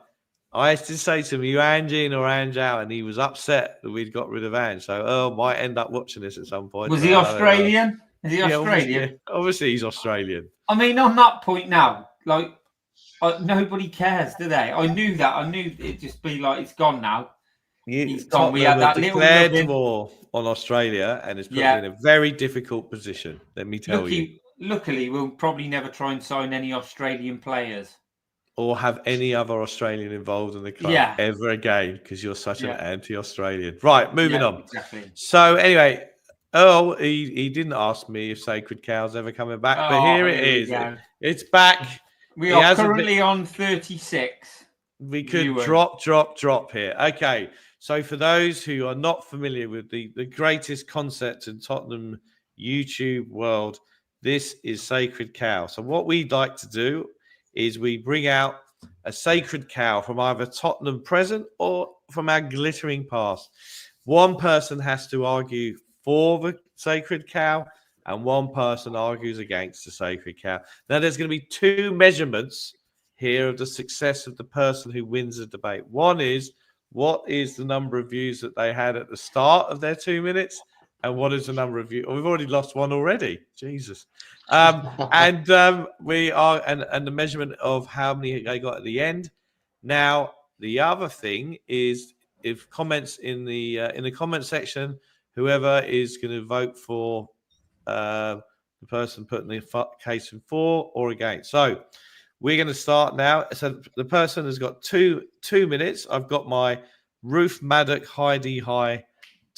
I used to say to him, "You Ange in or Ange out?" And he was upset that we'd got rid of Ange. So Earl might end up watching this at some point. Was he Australian? Is he Australian? Obviously, he's Australian. I mean, on that point now, like, nobody cares, do they? I knew that. I knew it'd just be like, it's gone now. He's gone. We had that declared war on Australia, and it's put in a very difficult position. Let me tell you. Luckily, we'll probably never try and sign any Australian players. Or have any other Australian involved in the club ever again, because you're such an anti-Australian. Right, moving on. Exactly. So anyway, Earl, he didn't ask me if Sacred Cow's ever coming back, but here it is. It's back. We are currently on 36. we could You were. drop here. Okay. So for those who are not familiar with the greatest concept in Tottenham YouTube world, this is Sacred Cow. So what we'd like to do is we bring out a sacred cow from either Tottenham present or from our glittering past. One person has to argue for the sacred cow and one person argues against the sacred cow. Now there's going to be two measurements here of the success of the person who wins the debate. One is, what is the number of views that they had at the start of their 2 minutes? And what is the number of views? Oh, we've already lost one already. Jesus. And the measurement of how many they got at the end. Now, the other thing is, if comments in the comment section, whoever is going to vote for the person putting the case in for or against. So we're going to start now. So the person has got two minutes. I've got my Ruth Maddock Heidi High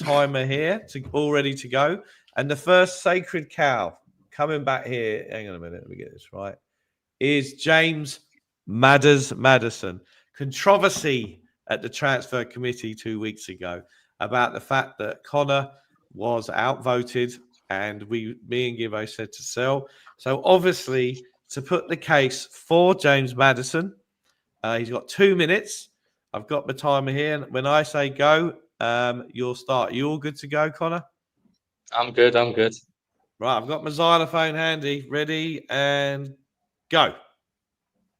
timer here all ready to go. And the first sacred cow coming back here, hang on a minute, let me get this right, is James Maddison. Controversy at the transfer committee 2 weeks ago about the fact that Connor was outvoted and me and Gibbo said to sell. So obviously, to put the case for James Maddison, he's got 2 minutes. I've got my timer here. And when I say go, you'll start. You all good to go, Connor? I'm good. Right, I've got my xylophone handy, ready, and go.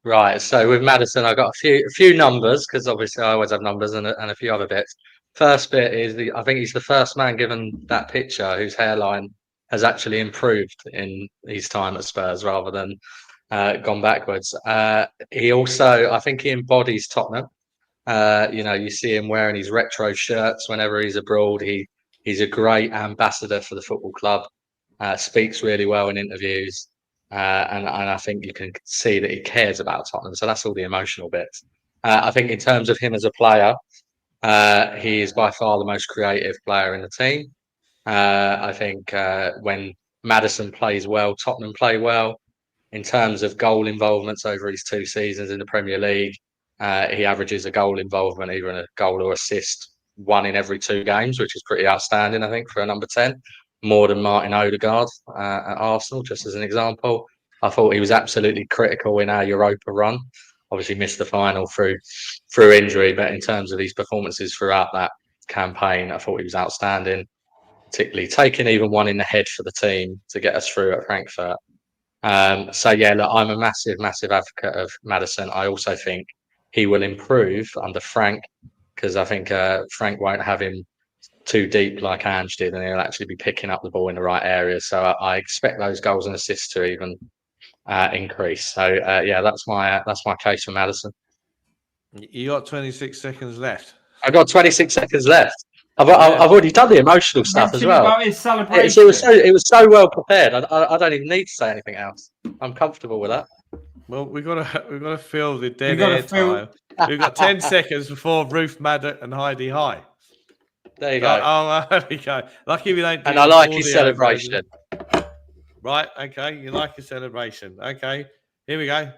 Right. So with Maddison, I got a few numbers because obviously I always have numbers and a few other bits. First bit is I think he's the first man given that picture whose hairline has actually improved in his time at Spurs rather than gone backwards. He also, I think, he embodies Tottenham. You see him wearing his retro shirts whenever he's abroad. He's a great ambassador for the football club. Speaks really well in interviews, and I think you can see that he cares about Tottenham. So that's all the emotional bits. I think in terms of him as a player, he is by far the most creative player in the team. I think when Maddison plays well, Tottenham play well. In terms of goal involvements over his 2 seasons in the Premier League, he averages a goal involvement, either in a goal or assist, 1 in every 2 games, which is pretty outstanding, I think, for a number 10, more than Martin Odegaard at Arsenal, just as an example. I thought he was absolutely critical in our Europa run. Obviously missed the final through injury, but in terms of his performances throughout that campaign, I thought he was outstanding, particularly taking even 1 in the head for the team to get us through at Frankfurt. So yeah, look, I'm a massive advocate of Maddison. I also think he will improve under Frank, because I think Frank won't have him too deep like Ange did, and he'll actually be picking up the ball in the right areas. So I expect those goals and assists to even increase. So yeah, that's my case for Maddison. You got 26 seconds left. I've got 26 seconds left. I've already done the emotional stuff as well. About his celebration. It was so well prepared. I don't even need to say anything else. I'm comfortable with that. Well, we've got to fill the dead air time. We've got 10 seconds before Ruth Maddock and Heidi High. There you go. There we go. Lucky we don't. And I like his celebration. Right. Okay. You like his celebration. Okay. Here we go. Can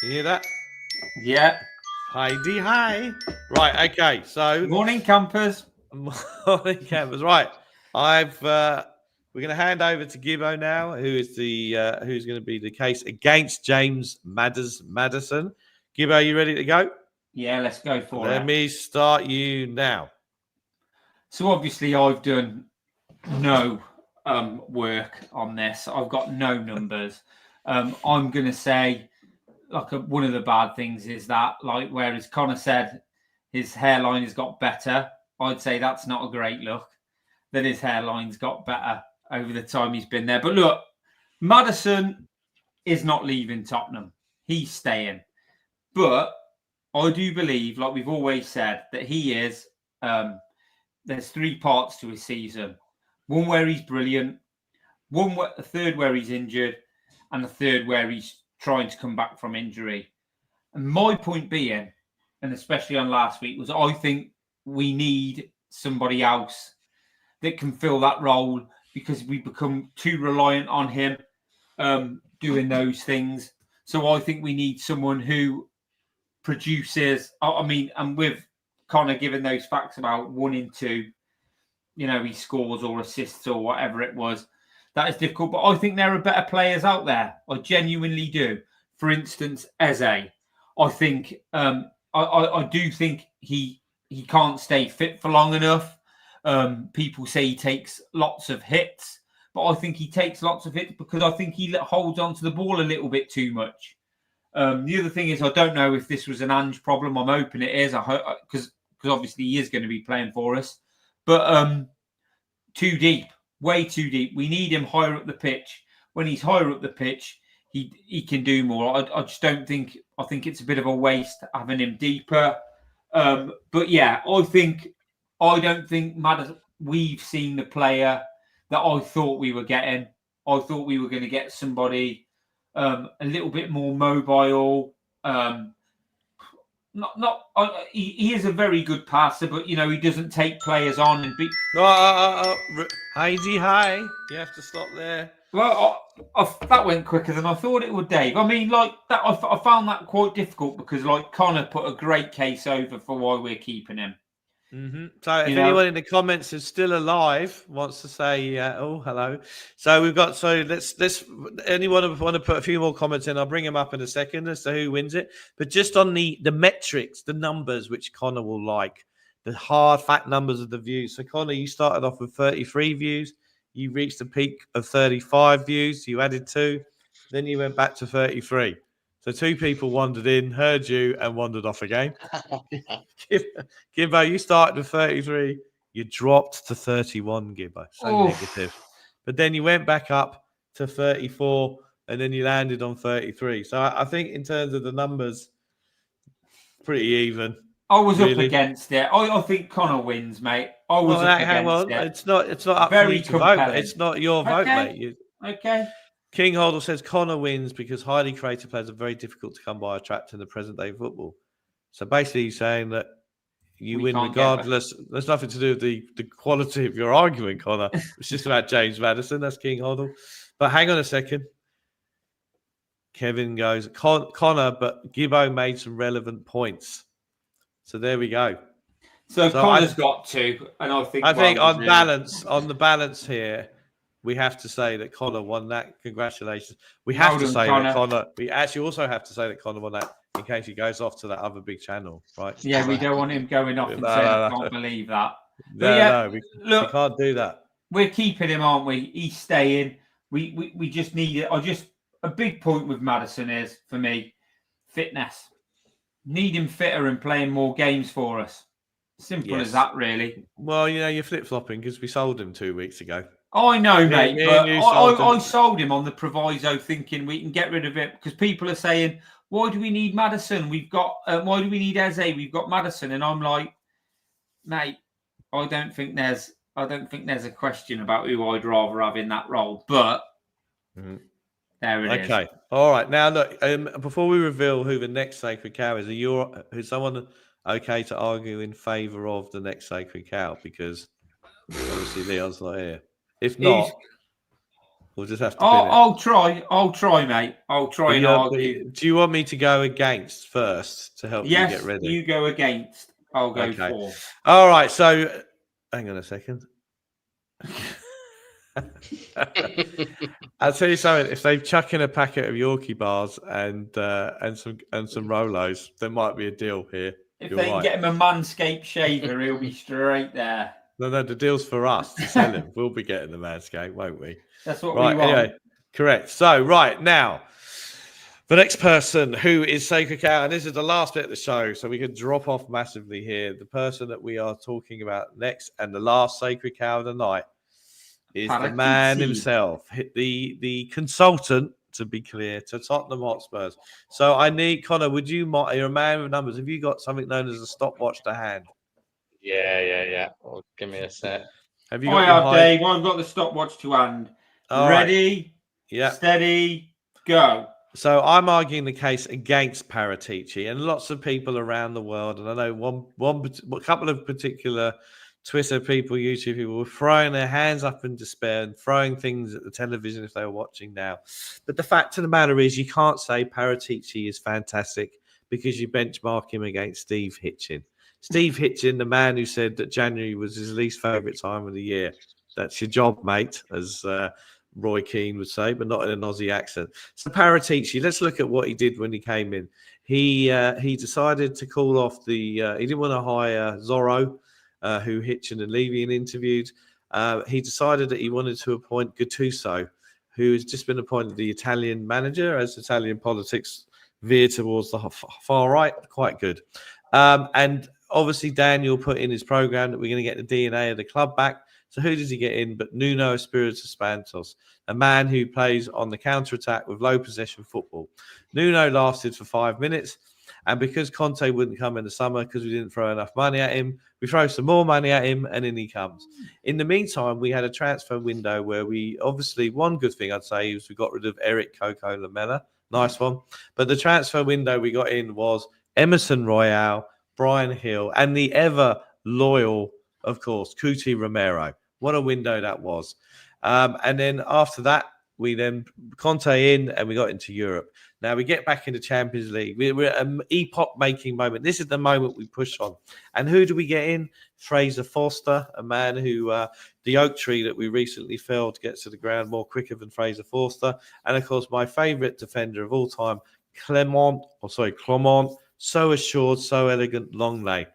you hear that? Yeah. Heidi High. Right. Okay. So. Morning, campers. Morning, campers. Right. We're going to hand over to Gibbo now, who's going to be the case against James Maddison. Gibbo, are you ready to go? Yeah, let's go for it. Let me start you now. So obviously I've done no work on this. I've got no numbers. I'm going to say, one of the bad things is that, whereas Connor said his hairline has got better, I'd say that's not a great look, that his hairline's got better over the time he's been there. But look, Maddison is not leaving Tottenham. He's staying. But I do believe, like we've always said, that he is, there's 3 parts to his season. One where he's brilliant, a third where he's injured, and a third where he's trying to come back from injury. And my point being, and especially on last week, was I think we need somebody else that can fill that role, because we become too reliant on him doing those things. So I think we need someone who produces. I mean, and with Connor giving those facts about 1 in 2, he scores or assists or whatever it was. That is difficult, but I think there are better players out there. I genuinely do. For instance, Eze. I think I do think he can't stay fit for long enough. People say he takes lots of hits, but I think he takes lots of hits because I think he holds onto the ball a little bit too much. The other thing is, I don't know if this was an Ange problem. I'm hoping it is. I hope because obviously he is going to be playing for us, but too deep. Way too deep. We need him higher up the pitch. When he's higher up the pitch, he can do more. I just don't think. I think it's a bit of a waste having him deeper. But yeah, I don't think Maddison. We've seen the player that I thought we were getting. I thought we were going to get somebody a little bit more mobile. He is a very good passer, but he doesn't take players on and beat. Heidi, hi. You have to stop there. Well, that went quicker than I thought it would, Dave. I mean, like that, I found that quite difficult because, like, Connor put a great case over for why we're keeping him. Mm-hmm. So, if anyone in the comments is still alive, wants to say, "Oh, hello." So we've got. So let's. Anyone want to put a few more comments in? I'll bring them up in a second as to who wins it. But just on the metrics, the numbers, which Connor will like, the hard fact numbers of the views. So Connor, you started off with 33 views. You reached a peak of 35 views. You added 2. Then you went back to 33. So 2 people wandered in, heard you, and wandered off again. Gibbo, you started with 33. You dropped to 31, Gibbo. So negative. But then you went back up to 34, and then you landed on 33. So I think in terms of the numbers, pretty even. I was up against it. I think Connor wins, mate. I was up against it. It's not up for you to vote. It's not your vote, mate. Okay. King Hoddle says Connor wins because highly creative players are very difficult to come by or trapped in the present day football. So basically, he's saying that you win regardless. There's nothing to do with the quality of your argument, Connor. It's just about James Maddison. That's King Hoddle. But hang on a second. Kevin goes, Connor, but Gibbo made some relevant points. So there we go. So Connor's got 2, and I think on the balance here, we have to say that Connor won that. Congratulations. We have to say that Connor. We actually also have to say that Connor won that in case he goes off to that other big channel, right? Yeah, we don't want him going off and saying, I can't believe that. We can't do that. We're keeping him, aren't we? He's staying. We just need it. A big point with Maddison is, for me, fitness. Need him fitter and playing more games for us. Simple as that, really. Well, you're flip-flopping because we sold him 2 weeks ago. I know, mate, but I sold him on the proviso thinking we can get rid of it because people are saying, why do we need Maddison? We've got, why do we need Eze? We've got Maddison. And I'm like, mate, I don't think there's a question about who I'd rather have in that role, but there it is. Okay. All right. Now, look, before we reveal who the next sacred cow is, is someone okay to argue in favour of the next sacred cow? Because obviously Leon's not here. If not, we'll just have to. I'll try, mate. I'll try and argue. Do you want me to go against first to help you get ready? Yes, you go against. I'll go for. All right. So, hang on a second. I'll tell you something. If they chuck in a packet of Yorkie bars and some Rolos, there might be a deal here. If they can get him a Manscaped shaver, he'll be straight there. No, the deal's for us to sell him. We'll be getting the Manscaped, won't we? That's what we want. Anyway, correct. So, right now, the next person who is Sacred Cow, and this is the last bit of the show, so we can drop off massively here. The person that we are talking about next and the last Sacred Cow of the night is Paratici. The man himself, the consultant, to be clear, to Tottenham Hotspurs. So I need, Connor, you're a man with numbers. Have you got something known as a stopwatch to hand? Yeah. Well, give me a sec. Have you got Dave, I've got the stopwatch to hand. Ready? Yeah. Steady, go. So I'm arguing the case against Paratici, and lots of people around the world, and I know a couple of particular Twitter people, YouTube people were throwing their hands up in despair and throwing things at the television if they were watching now. But the fact of the matter is, you can't say Paratici is fantastic because you benchmark him against Steve Hitchin. Steve Hitchin, the man who said that January was his least favourite time of the year. That's your job, mate, as Roy Keane would say, but not in an Aussie accent. So Paratici, let's look at what he did when he came in. He decided to call off he didn't want to hire Zorro, who Hitchin and Levy interviewed. He decided that he wanted to appoint Gattuso, who has just been appointed the Italian manager, as Italian politics veer towards the far right. Quite good. And obviously Daniel put in his program that we're going to get the DNA of the club back. So who does he get in but Nuno Espirito Santos, a man who plays on the counter-attack with low possession football. Nuno lasted for 5 minutes, and because Conte wouldn't come in the summer because we didn't throw enough money at him, we throw some more money at him, and in he comes. In the meantime, we had a transfer window where we obviously, one good thing I'd say is we got rid of Eric Coco Lamela. Nice one. But the transfer window we got in was Emerson Royale, Brian Hill, and the ever loyal, of course, Cuti Romero. What a window that was. And then after that, we then Conte in and we got into Europe. Now we get back into Champions League. We're at an epoch-making moment. This is the moment we push on. And who do we get in? Fraser Forster, a man who, the oak tree that we recently felled gets to the ground more quicker than Fraser Forster. And of course, my favourite defender of all time, Clement, so assured, so elegant, Longley.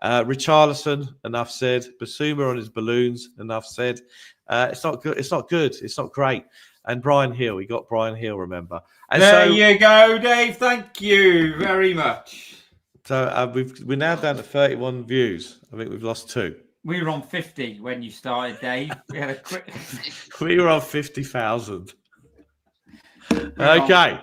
Richarlison, enough said. Basuma on his balloons, enough said. It's not good. It's not good. It's not great. And Brian Hill, we got Brian Hill, remember? And there you go, Dave. Thank you very much. So we're now down to 31 views. I think we've lost 2. We were on 50 when you started, Dave. We had a quick. We were on 50,000. Okay.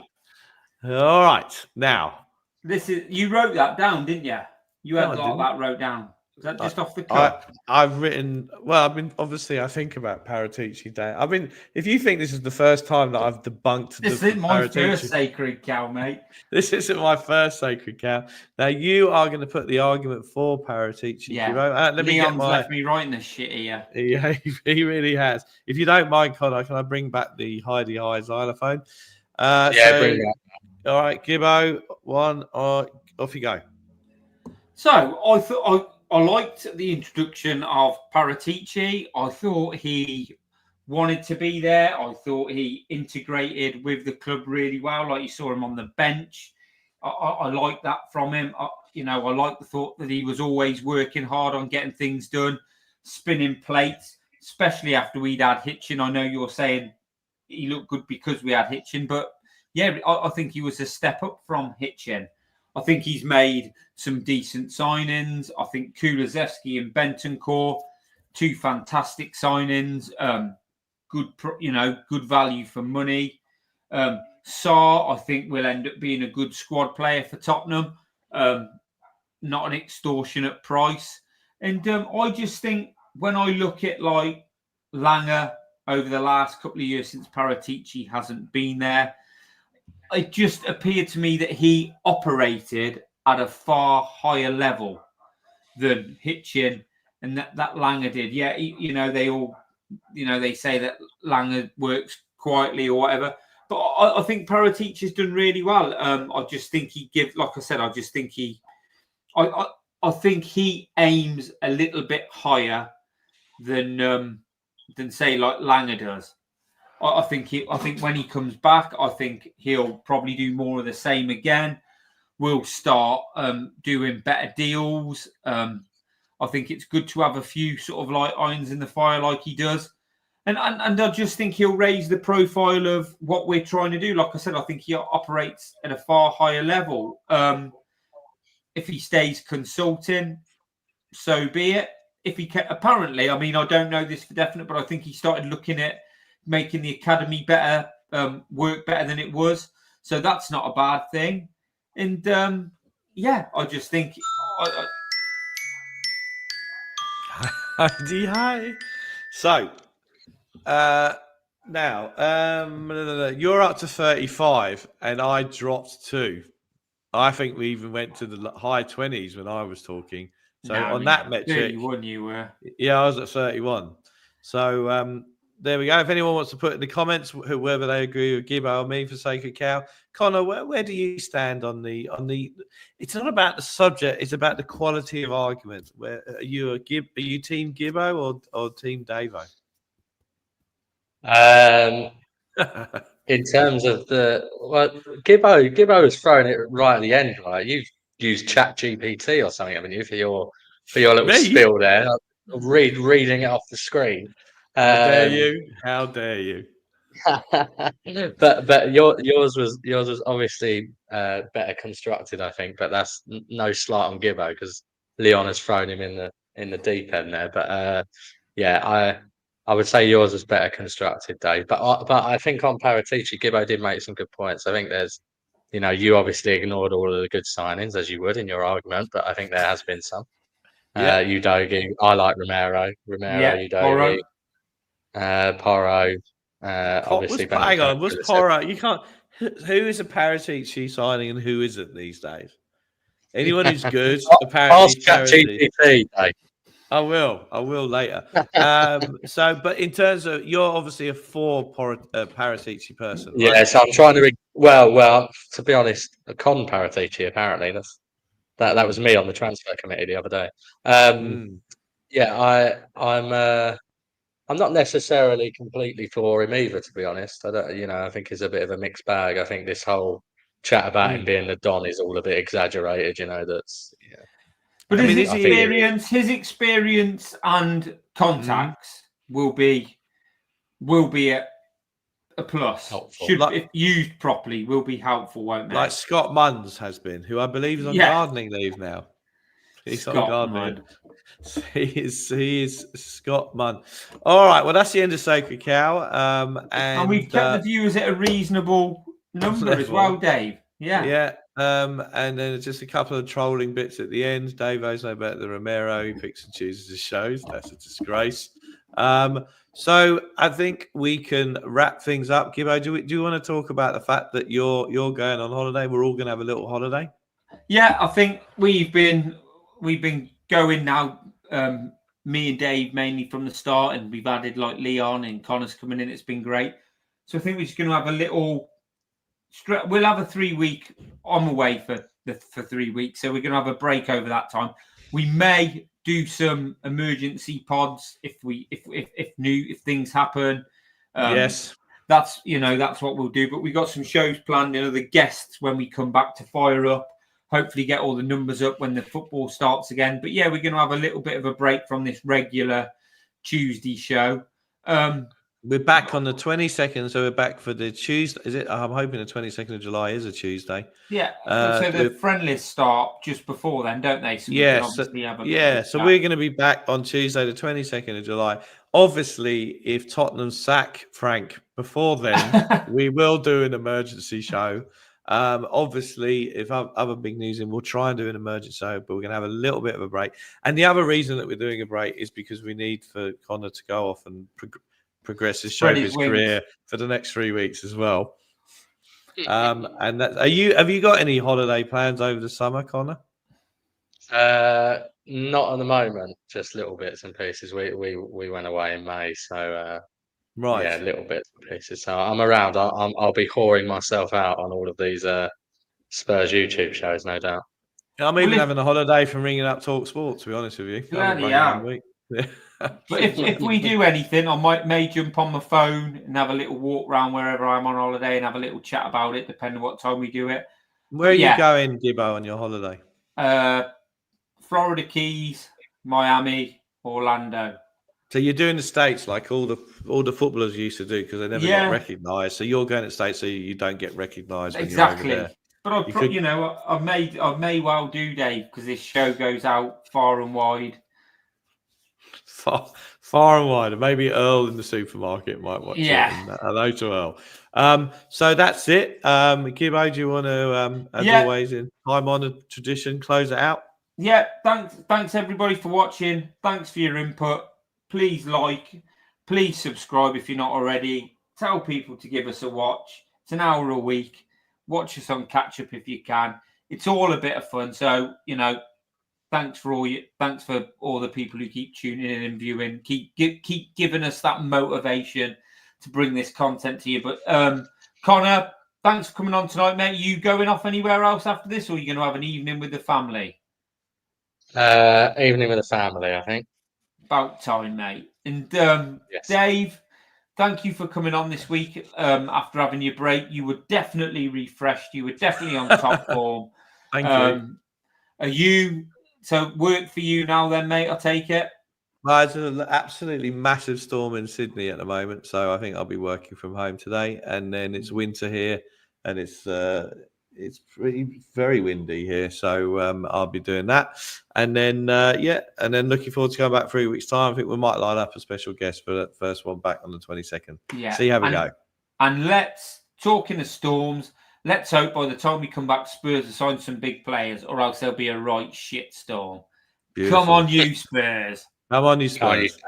All right. Now. This is you wrote that down, didn't you? You had that wrote down. Is that just off the cuff? I've written. Well, I mean, obviously, I think about Paratici Day. I mean, if you think this is the first time that I've debunked, this isn't my first sacred cow, mate. This isn't my first sacred cow. Now you are going to put the argument for Paratici. Yeah, let me Leon's left me writing this shit here. Yeah, he really has. If you don't mind, Connor, can I bring back the Heidi High xylophone? Bring that. All right, Gibbo, one. Off you go. So I thought I liked the introduction of Paratici. I thought he wanted to be there. I thought he integrated with the club really well. Like you saw him on the bench. I like that from him. I like the thought that he was always working hard on getting things done, spinning plates, especially after we'd had Hitchin. I know you're saying he looked good because we had Hitchin, but yeah, I think he was a step up from Hitchin. I think he's made some decent signings. I think Kulusevski and Bentancur, 2 fantastic signings. Good value for money. Sarr, I think, will end up being a good squad player for Tottenham. Not an extortionate price. And I just think when I look at like Langer over the last couple of years since Paratici hasn't been there, it just appeared to me that he operated at a far higher level than Hitchin and that Langer did. Yeah, they say that Langer works quietly or whatever, but I think Paratici's done really well. I just think I think he aims a little bit higher than say like Langer does. I think when he comes back, I think he'll probably do more of the same again. We'll start doing better deals. I think it's good to have a few sort of like irons in the fire like he does. And I just think he'll raise the profile of what we're trying to do. Like I said, I think he operates at a far higher level. If he stays consulting, so be it. If he can, apparently, I mean, I don't know this for definite, but I think he started looking at making the academy better, work better than it was. So that's not a bad thing. And I just think. Hi. So now you're up to 35, and I dropped 2. I think we even went to the high 20s when I was talking. So on that metric, 31 you were. Yeah, I was at 31. So there we go. If anyone wants to put in the comments whether they agree with Gibbo or me for sake of cow, Connor, where do you stand on the? It's not about the subject; it's about the quality of argument. Where are you team Gibbo or team Davo? In terms of Gibbo was throwing it right at the end. Like you've used Chat GPT or something, haven't you, for your little spiel there? Reading it off the screen. How dare you? How dare you? but yours was obviously better constructed, I think. But that's no slight on Gibbo because Leon has thrown him in the deep end there. But yeah, I would say yours was better constructed, Dave. But I think on Paratici, Gibbo did make some good points. I think there's, you obviously ignored all of the good signings as you would in your argument, but I think there has been some. Yeah, Udogi. I like Romero, Udogi, Porro. Obviously, hang on, was Porro? You can't. Who is a Paratici signing and who isn't these days? Anyone who's good, apparently. Ask ChatGPT, Dave. I will later. But in terms of, you're obviously a Paratici person, right? Yeah, so I'm trying to. Well, to be honest, a con Paratici apparently. That was me on the transfer committee the other day. Yeah, I'm not necessarily completely for him either, to be honest. I think it's a bit of a mixed bag. I think this whole chat about him being the Don is all a bit exaggerated. But his experience and contacts will be a plus. Helpful. If used properly, will be helpful, won't they? Like Scott Munns has been, who I believe is on gardening leave now. He's on gardening. He is Scott Munn. All right, well, that's the end of Sacred Cow. And we've kept the viewers at a reasonable number as well, Dave. Yeah. And then just a couple of trolling bits at the end. Davo's no better than Romero. He picks and chooses his shows. That's a disgrace. So I think we can wrap things up. Gibbo, do you want to talk about the fact that you're going on holiday? We're all going to have a little holiday. Yeah, I think we've been going now. Me and Dave mainly from the start, and we've added like Leon and Connor's coming in. It's been great. So I think we're just going to have a little. We'll have a 3-week. I'm away for 3 weeks, so we're going to have a break over that time. We may do some emergency pods if things happen. Yes, that's what we'll do. But we got some shows planned. The guests when we come back to fire up. Hopefully, get all the numbers up when the football starts again. But yeah, we're going to have a little bit of a break from this regular Tuesday show. We're back on the 22nd, so we're back for the Tuesday. Is it? I'm hoping the 22nd of July is a Tuesday. Yeah. So the friendlies start just before then, don't they? So so we're going to be back on Tuesday, the 22nd of July. Obviously, if Tottenham sack Frank before then, we will do an emergency show. Obviously, if other big news in, we'll try and do an emergency show, but we're going to have a little bit of a break. And the other reason that we're doing a break is because we need for Connor to go off and progress his showbiz career for the next 3 weeks as well. And that, have you got any holiday plans over the summer, Connor? Not at the moment, just little bits and pieces. We went away in May, so right, yeah, little bits and pieces. So I'm around. I'll be whoring myself out on all of these Spurs YouTube shows, no doubt. I'm even having a holiday from ringing up Talk Sport, to be honest with you. But if we do anything, I may jump on my phone and have a little walk around wherever I'm on holiday and have a little chat about it, depending on what time we do it. Where are you going, Gibbo, on your holiday? Florida Keys, Miami, Orlando. So you're doing the States like all the footballers used to do because they never got recognised. So you're going to the States so you don't get recognised. Exactly. When you're over there. But I may well do, Dave, because this show goes out far and wide. Far and wide, and maybe Earl in the supermarket might watch it. Hello to Earl. So that's it. Gibbo, do you want to, as always, in time-honoured tradition, close it out? Yeah, thanks everybody for watching. Thanks for your input. Please please subscribe if you're not already. Tell people to give us a watch. It's an hour a week. Watch us on catch up if you can. It's all a bit of fun. So, thanks for all the people who keep tuning in and viewing. Keep giving us that motivation to bring this content to you. But Connor, thanks for coming on tonight, mate. You going off anywhere else after this, or are you going to have an evening with the family? Evening with the family, I think. About time, mate. And Yes. Dave, thank you for coming on this week. After having your break, you were definitely refreshed. You were definitely on top form. Thank you. Are you work for you now, then, mate? I take it. Well, it's an absolutely massive storm in Sydney at the moment, so I think I'll be working from home today. And then it's winter here, and it's very windy here, so I'll be doing that. And then and then looking forward to going back 3 weeks' time. I think we might line up a special guest for that first one back on the 22nd. Yeah, see how we go. And let's talk in the storms. Let's hope by the time we come back, Spurs have signed some big players, or else there'll be a right shit storm. Beautiful. Come on, you Spurs. Come on, you Spurs.